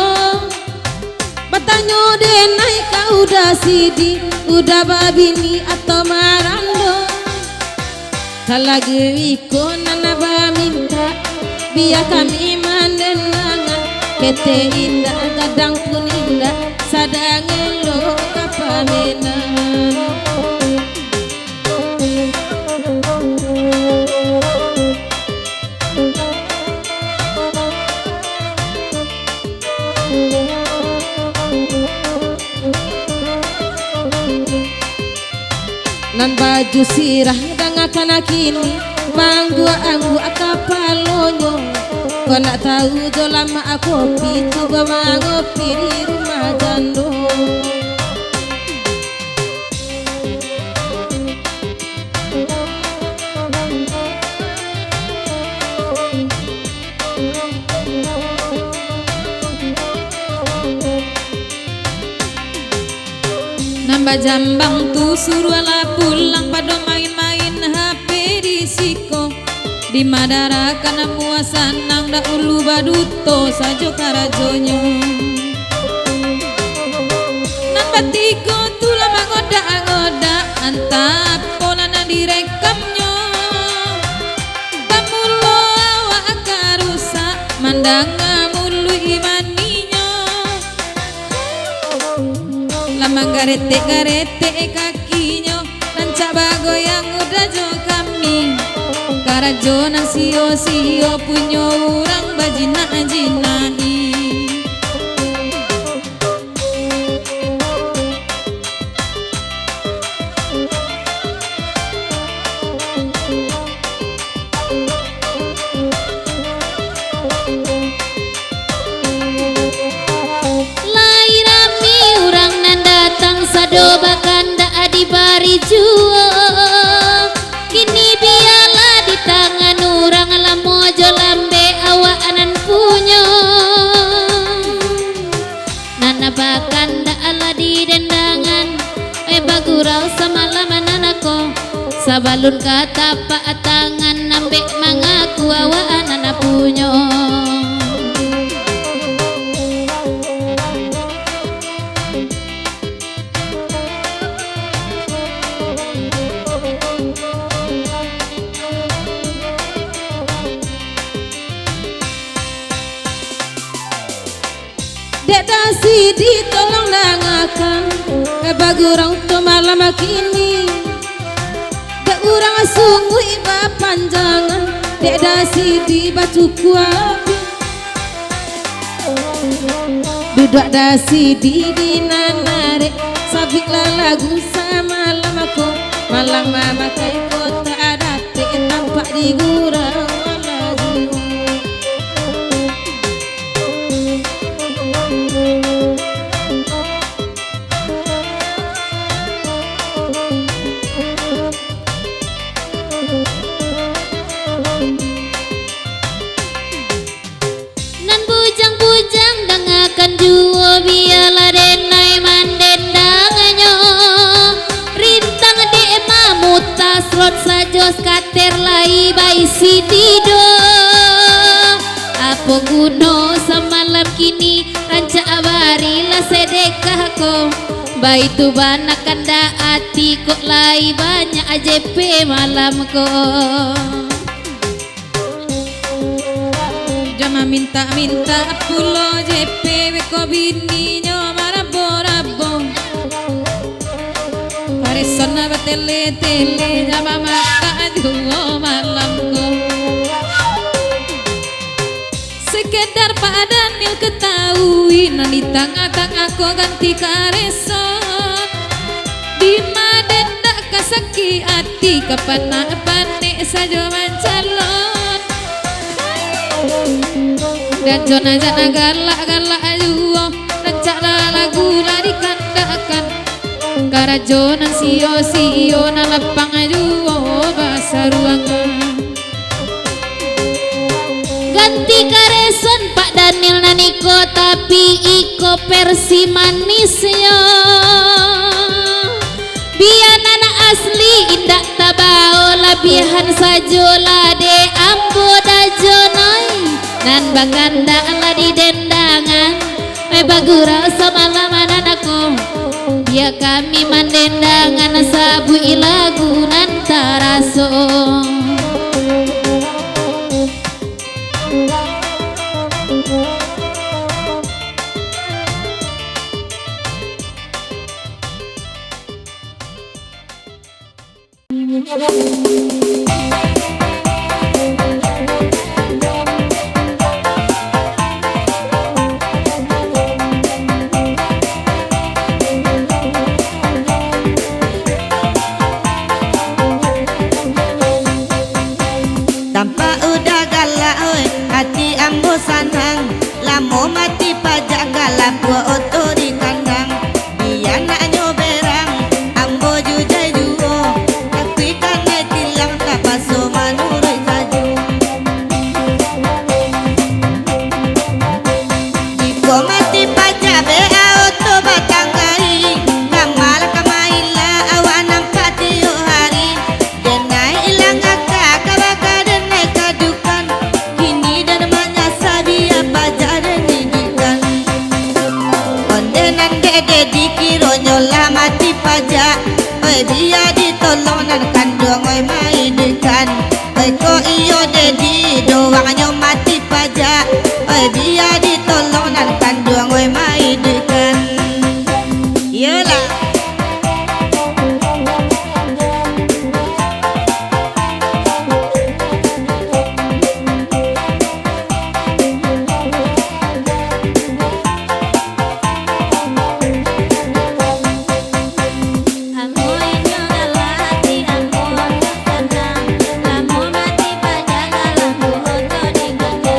bertanya denai kau udah sidi udah babini atau marando kalagi iko nana minta biar kami mandenangan kete indah gadang pun indah sadang elo kapamenan nan baju sirah dengan kanak kini manggu anggu akapalonyo kau nak tahu jo lama aku pitu bawa ngopi di rumah jando nambah jambang tu suruh ala pulang pada main-main HP di siko di Madara kana muasanang da ulu baduto sajo karajonyo nambah tigo tu lama ngoda antap pola na direkamnyo pamulo awak karusa mandanga mulu imaninyo lama garete kakinyo rancak bago yang udah jo kami karajo nang sio punyo urang bajina-jinai sado bakanda adibari juo kini biarlah di tangan orang lamojo lambe awak anan punyo nana bakanda ala di dendangan bagurau sama lama nanako sabalun kata pak tangan nambe mangaku awak anan punyo sidi tolong dengarkan bagurang tu malam kini gak urang sungguh iba panjangan dek dah sidi batu kuapi duduk dah sidi di nanare sabiklah lagu sama malam aku malam mama kai kota ada tampak di gurau lagu. Nan bujang-bujang dengarkan juo biarlah denai mandendanganyo rintang de mamuta slot sajos kater lai bai sidido apa guno semalam kini ranca abarilah sedekah ko bai tu bana kanda ati kok lai banyak AJP malam ko. Jangan minta-minta pulo JP weko bininya marabo-rabo Paresona batele-tele jaba maka aduh malamku sekedar Pak Daniel ketahui nanti tengah-tengah aku ganti kareson Dina dendak kasaki hati kapan-panik saja mencalon dan jona-jona galak-galak juo rencana lagu lah dikandakan karajonan sio-sio na lapang juo bahasa ruangan Ganti kareson Pak Daniel naniko tapi iko versi manisnya biar anak asli indak tabao labihan sajola de ambo dajonai nan baganda ala di dendangan bagura semalam anakku ya kami mandendangan sabu ilagu nan taraso Tanpa udah galak oi hati ambo sanang lamo mati pajak galak gua oto di kandang dia nak nyoberang ambo jujai juo tapi kane tilang tak paso manurui saju jiko mati pajak bea oto batang kari kamal kamaila awan nampak tiuk hari denai ilang akak kabaka denai kadukan kini dan menyasa dia pajak dan didikan kondenan dede dikiro nyola mati pajak oi dia ditolong dan kandung oi maidikan oi ko iyo dedi doang nyo mati pajak oi dia ditolong dan kandung oi maidikan iyalah Amo mati pajak galang ku oto di kandang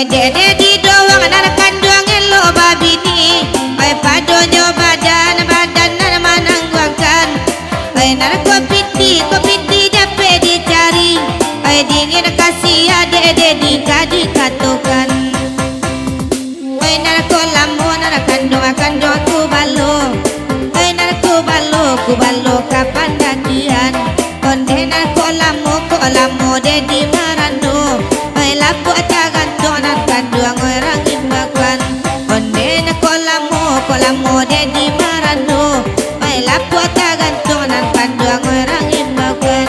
dede di doang nan kandung elo babini oi padonyo badan nan manangguangkan oi nan kopiti dapat dicari oi dingin kasih dede dikatukan oi nan kolamu nan kandung kubalo oi nan kubalo kapan dakian onde nan kolamu dedi marano oi lapu acagan donan kandung orang imbakan onde nan kolamu dedi marano oi lapu acagan donan kandung orang imbakan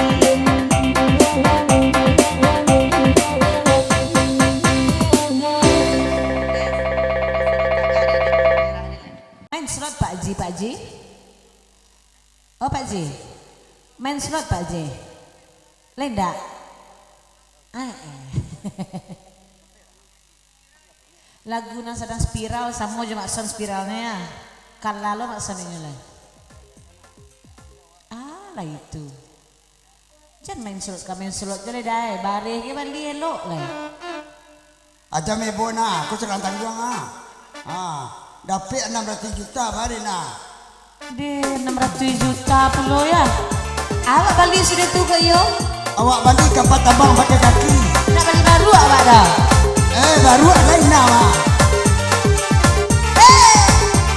Main slot Pak Ji. Oh Pak Ji, main slot Pak Ji. Lenda. Lagu yang sedang spiral, sama juga maksan spiralnya ya. Kalau lo maksan ini lah. Lah itu. Jangan main slot jadi dah. Bareh ke balik elok lah. Aja mebona, aku serantang juang dapat 600 juta hari na. Deh 600 juta puluh ya. Awak balik sudah tu ke yo? Awak balik kapal tabang pakai kaki. Nak balik baru awak dah. Baru lain nama.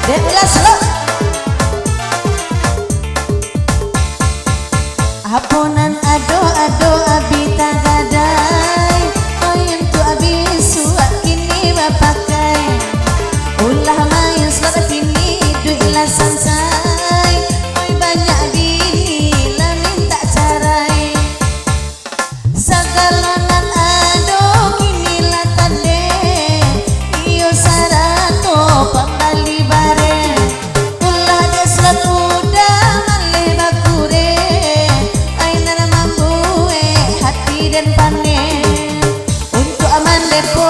Dia bilang selok. Aponan ado abita gadai. Oyen tu abis suak kini bapakai. Ulah main selok kini duit lah sansai. Oi banyak dini lah minta carai. Sagalonan ado kini lah tande. Iyo sarato pembali bare. Ulah dia selok udah malih bakure. Ainan mampu hati dan panen. Untuk aman depo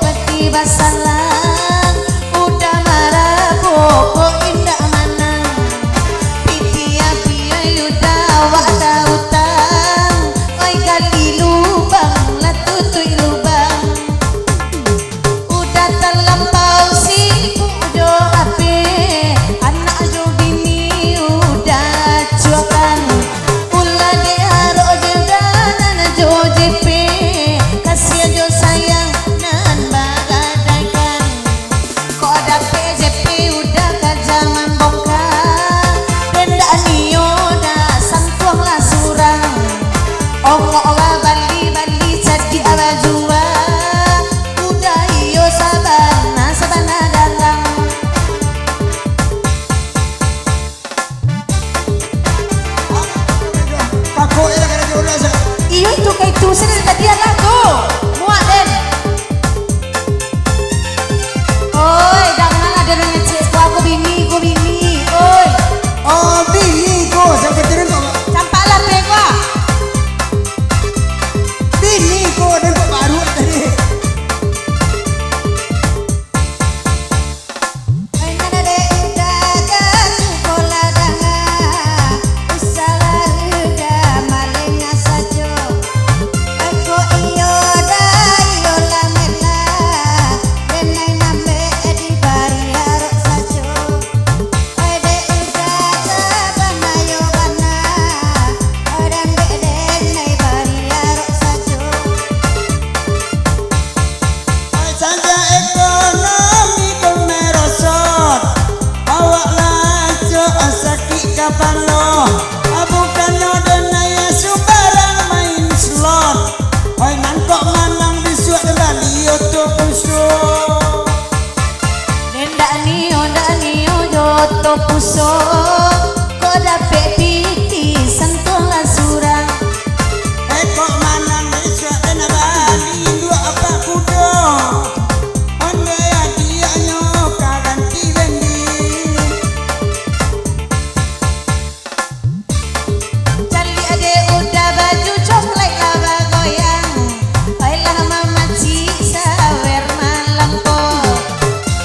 peti basalang. Udah marah pokok indah manang. Piti api udah awak dah utang. Oi gali lubang lah tutui lubang. Udah terlampau sibuk jo HP. Anak jo bini udah cuakan. Ulah diharok jo danan jo JP. Kasih jo sayang nan bagadaikan. Kok ada PJP udah ke zaman bongkar. Denda nio dah santuang lah surang. Ongok lah bali jadi ala jua. Udah iyo sabana datang. Paku yang ada di ulas. Iyo itu kayak itu sini tadi lah tuh. Muat den. Oi, jangan ada yang ngecek aku bini. Oi, Oh, bini ko sampai turun kok. campaklah pekwa. Bini ko dan kok baru tadi. Ay nanade daga sekolah danga. Usaha udah maling sajo. Aku iyo la mela. Denai nambe di bari harok sajo. Ay de udah banayo bana. Orang de denai bari harok sajo. Saja ekonomi kau merosot. Awak lanjut sakit kapan lo. Bukan donaya sembarang main slot. Oi mangkok manang bisuak kembali oto pusuk. Nda nio joto puso. Kok dapet piti sentuh lah surang. Kok manang bisuak kena bali dua apa kudo. Onde dia nyoka ganti bendi. Cali ade udah baju coklat lah bagoyang. Baiklah mama sawer malam po.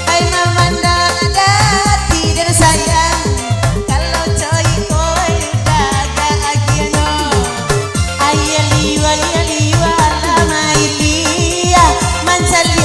Ay mama ndak tidak sayang. Kalau coy koi udah ada agiano. Ayah liwa lama ilia. Mancali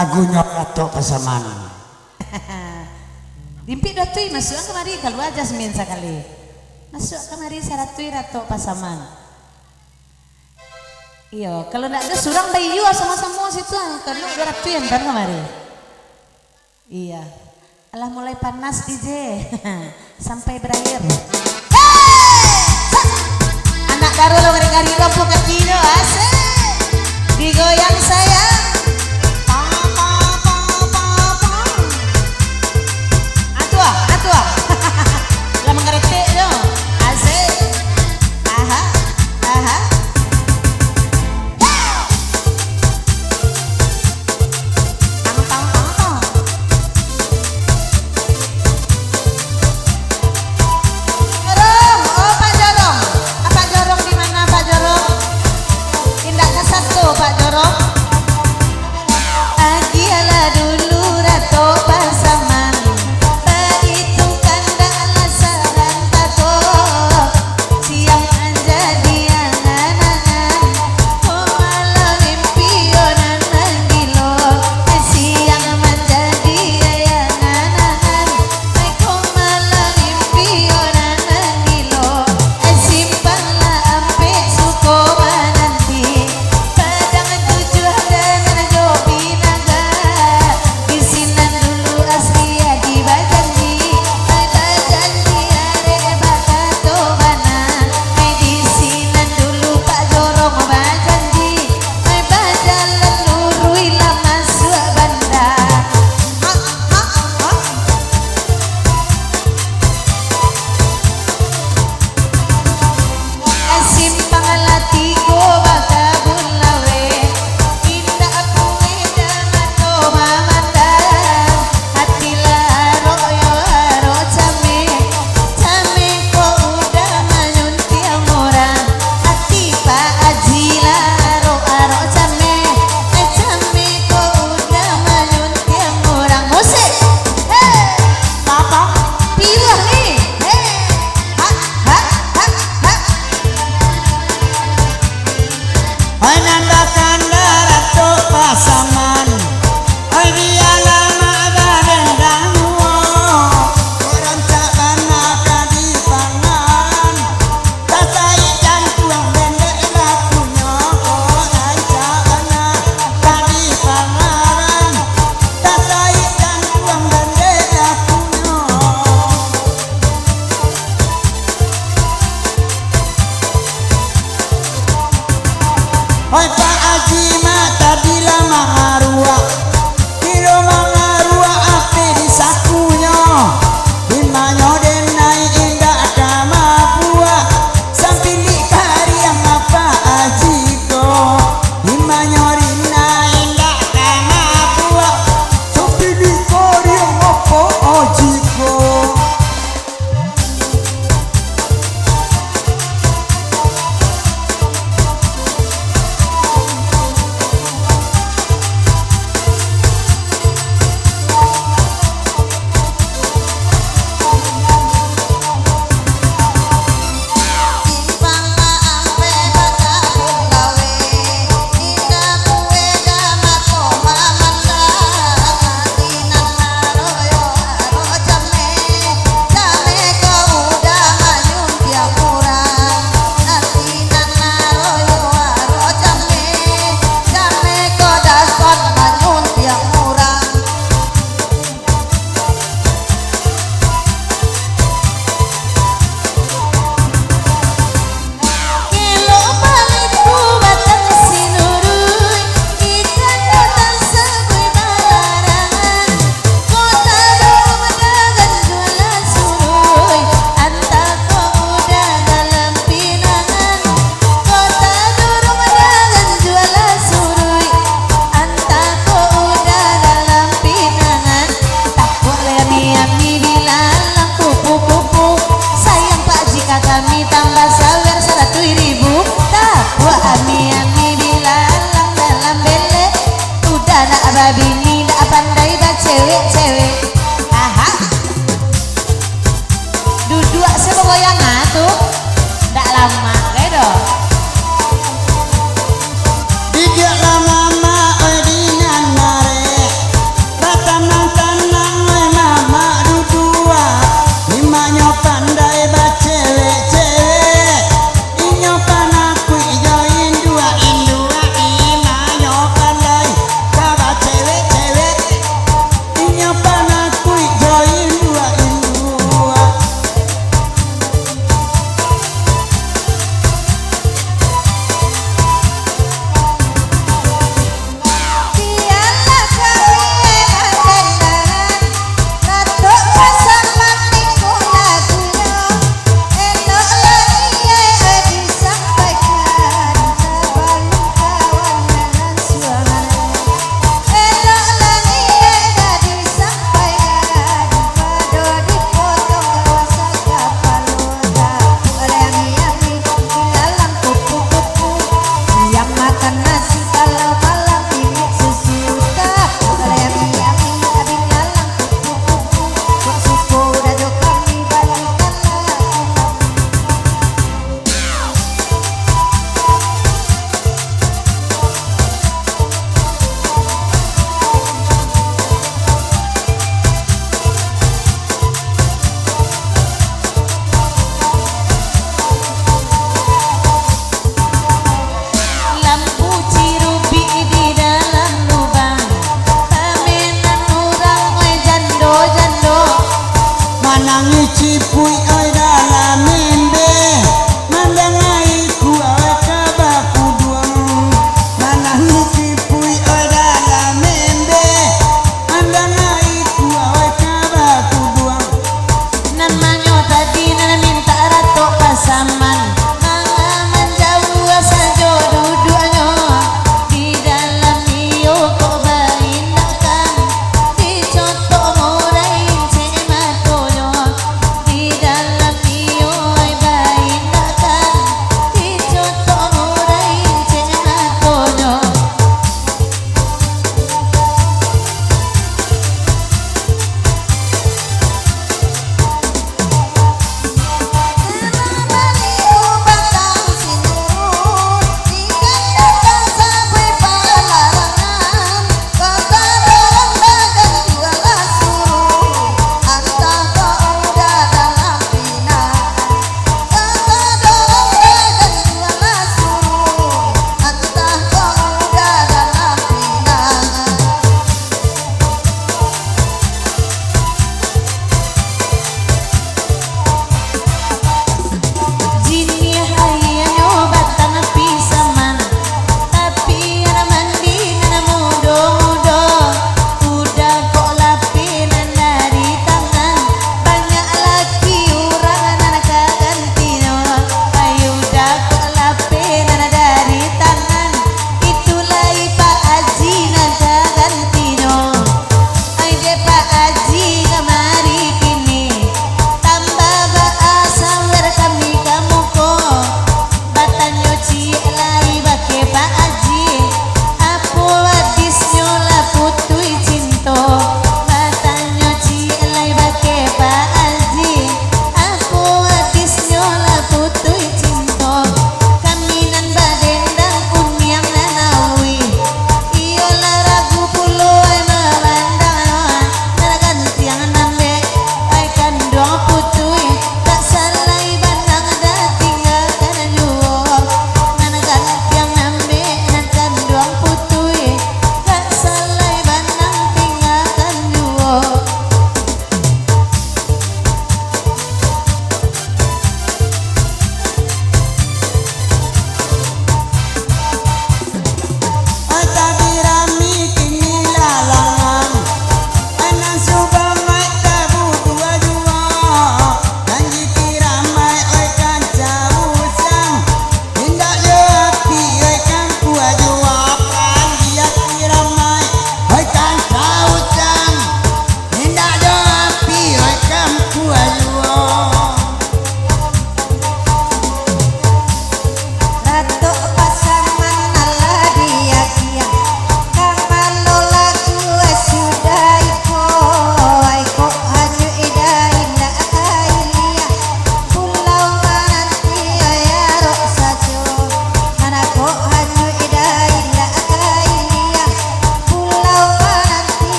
lagunya Ratu Pasaman. Dimpi datui masuk kemari kalau aja semin sekali. Masuk kemari saratui Ratu Pasaman. Iya, kalau ndak ada surang bayu sama-sama situ karena udah ratui kan kemari. Iya. Alah mulai panas DJ sampai berakhir. Anak baru lo ngeri-ngeri lampu kecil asik. Digoyang saya. Atua. Lah mengerti dong. Asik. Aha. Tang. Jorong, oh Pak Jorong. Pak Jorong di mana Pak Jorong? Tindak ke satu Pak Jorong.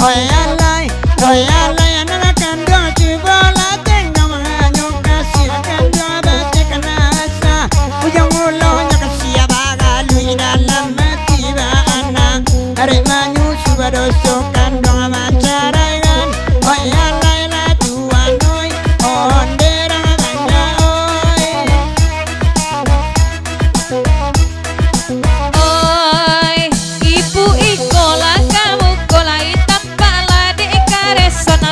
oi alai anak kandung cibola tengah menganyum kasih kandung batik rasa ujung mulanya kasih bagalu dalam tiba anak hari manyu subadoso kandung macaragan oi alai la tuan oi ondera manja oi Oi, ibu ikola kamu kolai tapala de karesona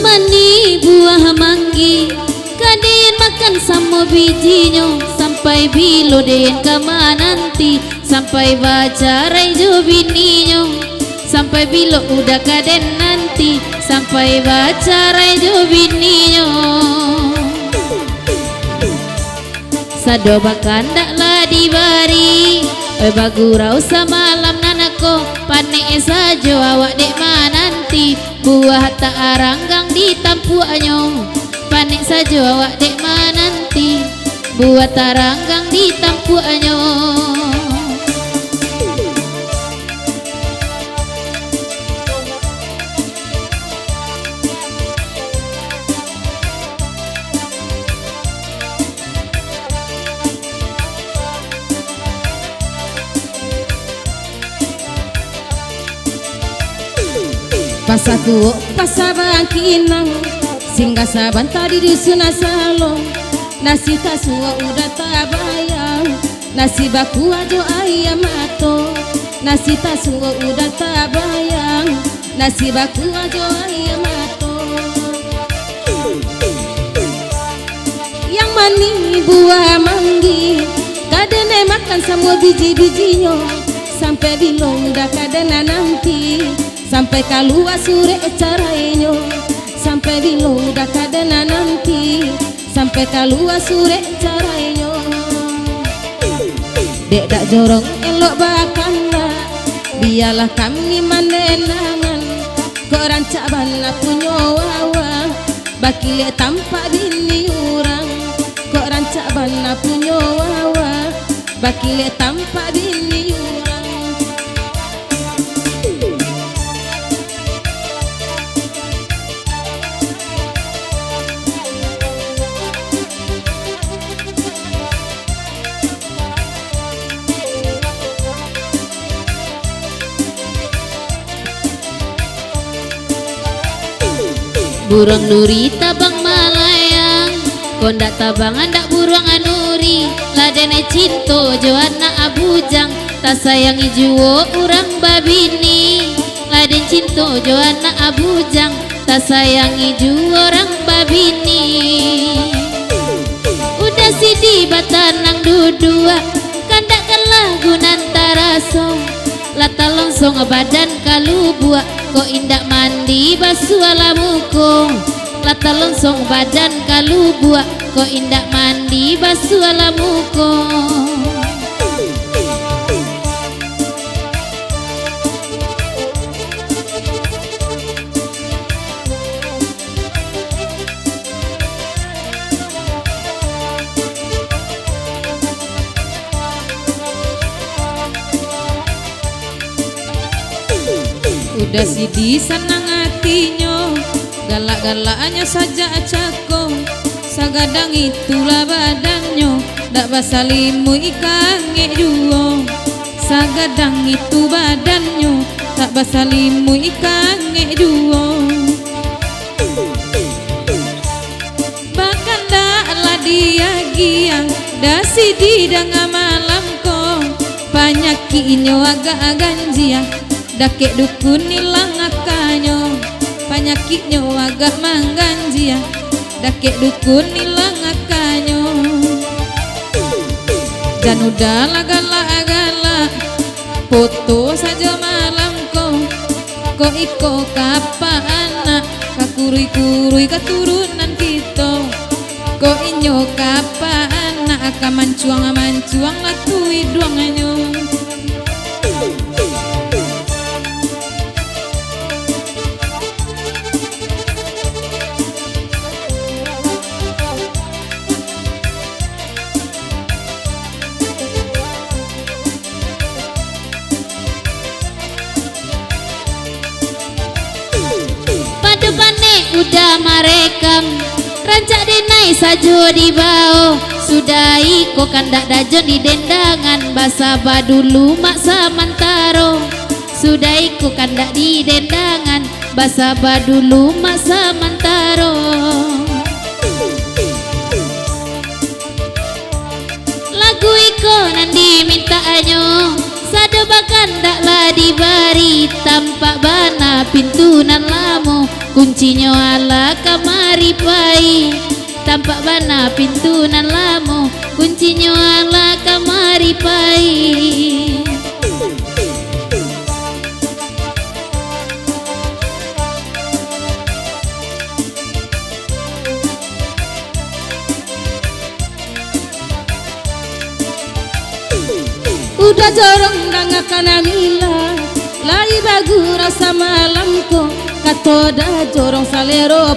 mani buah manggi kaden makan sama bijinya sampai bilo den kama nanti sampai baca rejo bininya sampai bilo udah kaden nanti sampai baca rejo bininya sado bakan dak lah dibari bagurau samalam nanako panek sajo awak dek mananti buah tak aranggang ditampuanyo panek sajo awak dek mananti buah taranggang ditampuanyo pasaku pasabangkinang singgah saban tadi dusun asalo nasi tasua udah tabayang nasi baku ajo ayam ato nasi tasua udah tabayang nasi baku ajo ayam ato yang mani buah manggi kadene makan semua biji-bijinya sampai bilo udah kadena nanti sampai kalua sore carainya sampai bilo udah kadena nanti sampai kalua sore carainya dek dak jorong elok bakanda biarlah kami mandenangan kok rancak bana punya wawa bakile tampak bini orang kok rancak bana punya wawa bakile tampak bini orang burung duri tabang malayang kondak tabang andak burung anuri ladene cinto joanna abujang tak sayangi juwo urang babini laden cinto joanna abujang tak sayangi juwo orang babini udah sidi batanang dudua kandakan lagu nantaraso lata longsong badan kalubua kok indak mandi basuh alamuko lata longsong badan kalubua kok indak mandi basuh alamuko udah sidi senang hatinya galak-galaknya saja acako sagadang itulah badannya dak basalimu ikange duo sagadang itu badannya tak basalimu ikange duo bahkan dak lah dia giang dah sidi dengan malam ko panyakinyo agak-agak jiang dakek dukun nilang akanyo panyakitnya agak mangganjia dakek dukun nilang akanyo dan udah galak-galak foto saja malam ko iko kapa anak kakurui-kurui keturunan kita ko inyo kapa anak akan mancuang latui duanganyo udah marekam rancak denai sajo di bawah sudah iko kandak dajon di dendangan basa badulu maksa mantaro sudah iko kandak di dendangan basa badulu maksa mantaro lagu iko nandi minta anyo sado bakan dak lah dibari tampak bana pintu nan lamo kuncinya ala kamari pai tampak bana pintu nan lamo kuncinya ala kamari pai. Udah jorong dangakan amila lai bagu rasa malamku katoda jorong salero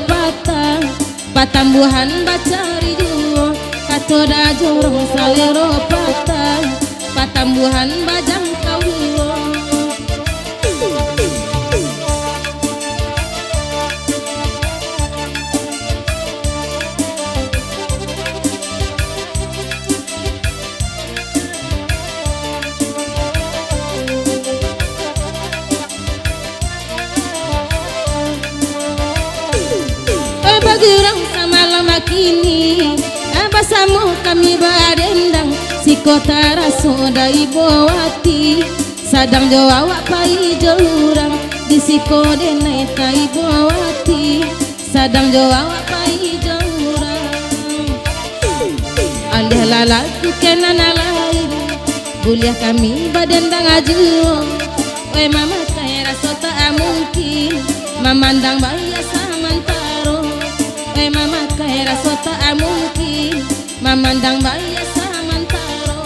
patambuhan bacari duo katoda jorong salero patambuhan bajang kawulo. Bagurang sama lama kini abasamu kami badendang si kota rasoda ibowati sadang jawa pai jurang di si kode neta ibowati sadang jawa pai jurang andeh lalaku kenana lain buliah kami badendang aju we mama kaya rasota mungkin mamandang bahaya samantaro mama kaya rasota mungkin mamandang bahaya samantaro.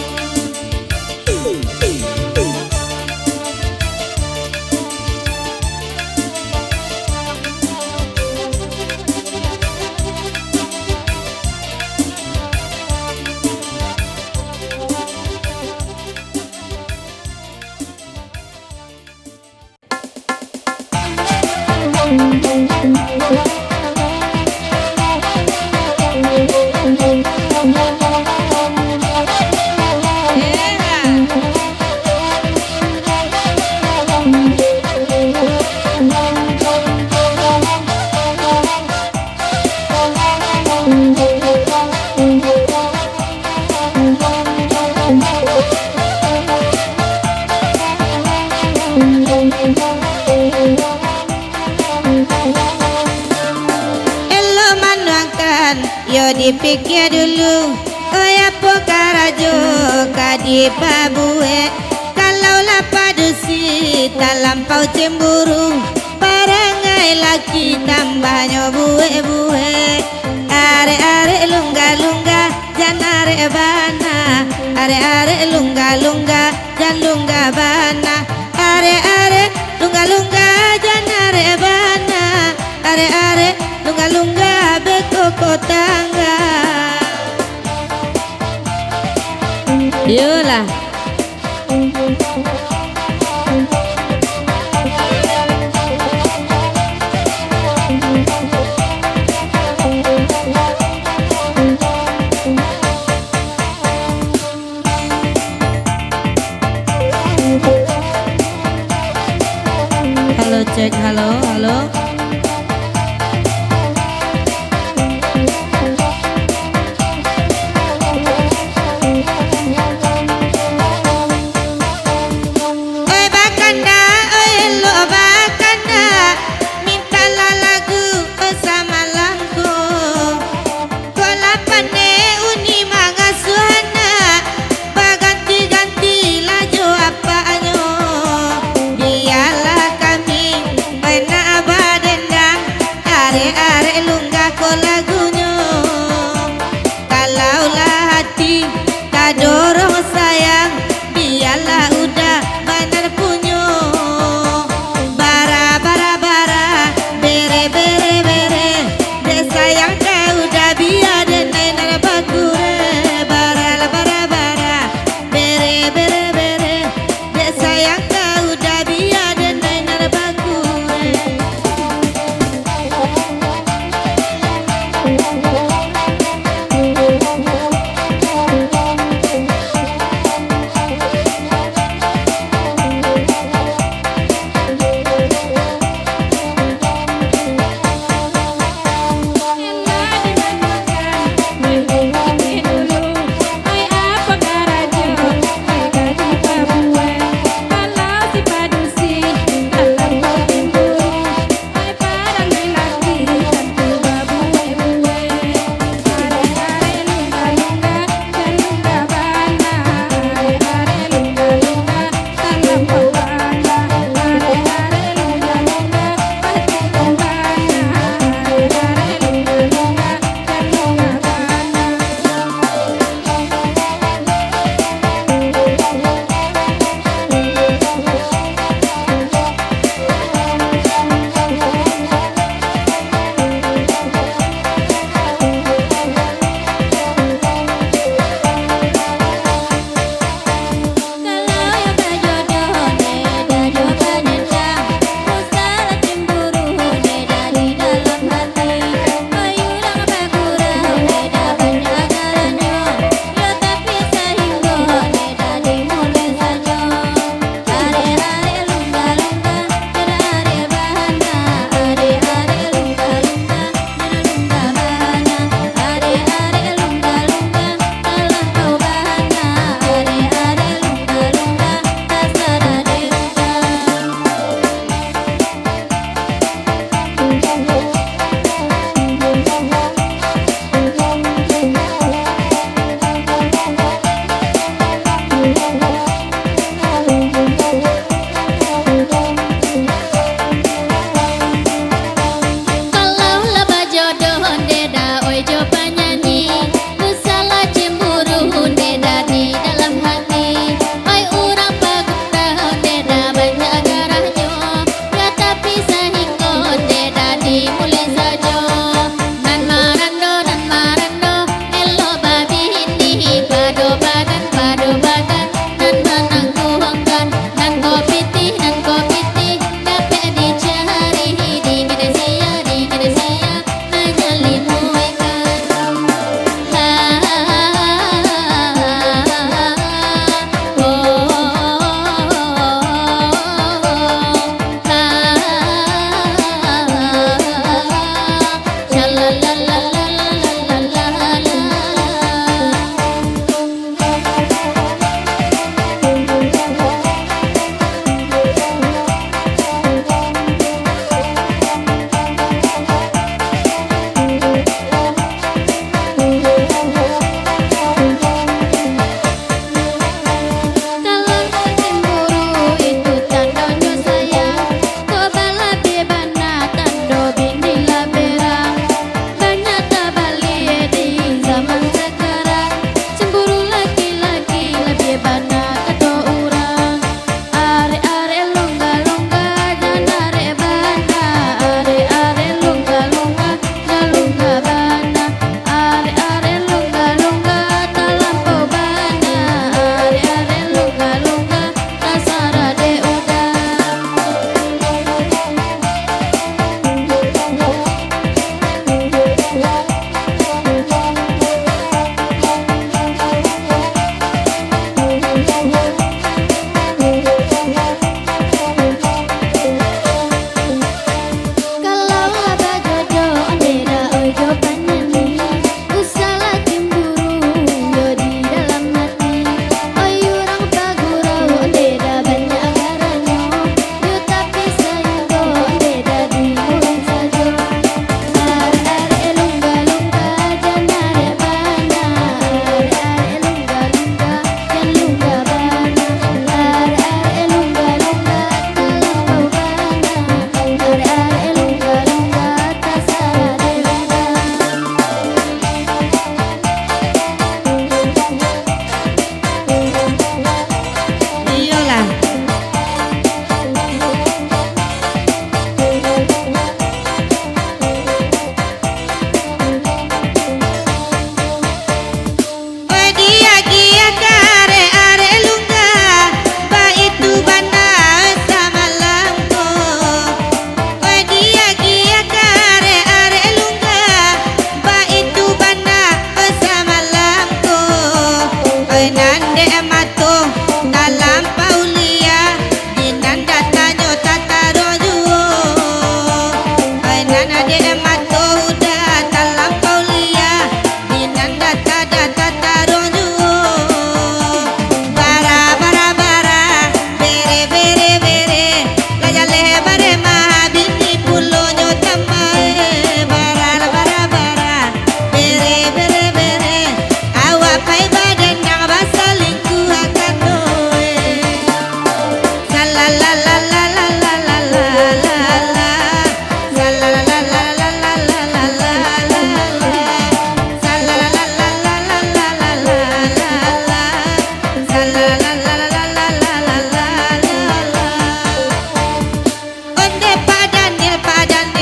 Elo manuangkan yo dipikir dulu oya pokarajo kadi babue kalau lapadusi tak lampau cemburu parangai laki tambahnya bue-bue are-are lungga-lungga janare bana are-are lungga-lungga jan lungga bana are-are lungga-lungga janare bana are-are lungga-lungga bekoko tangga. Yolah halo cek halo halo. Abad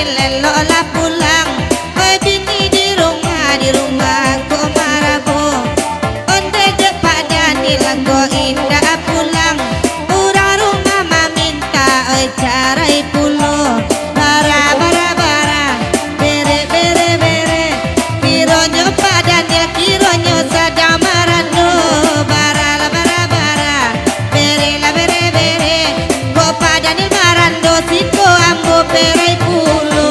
hari lelo lah pulang. Oi bini di rumah ku marabu. Onde je pada nilanggo indah pulang. Urang rumah maminta oi carai pulo. Bara bara bara bere bere bere. Kironyo pada dia kironyo sadamarando. Bara la bara bara bere la bere bere. Go pada ni marando siko ambo perai pulo.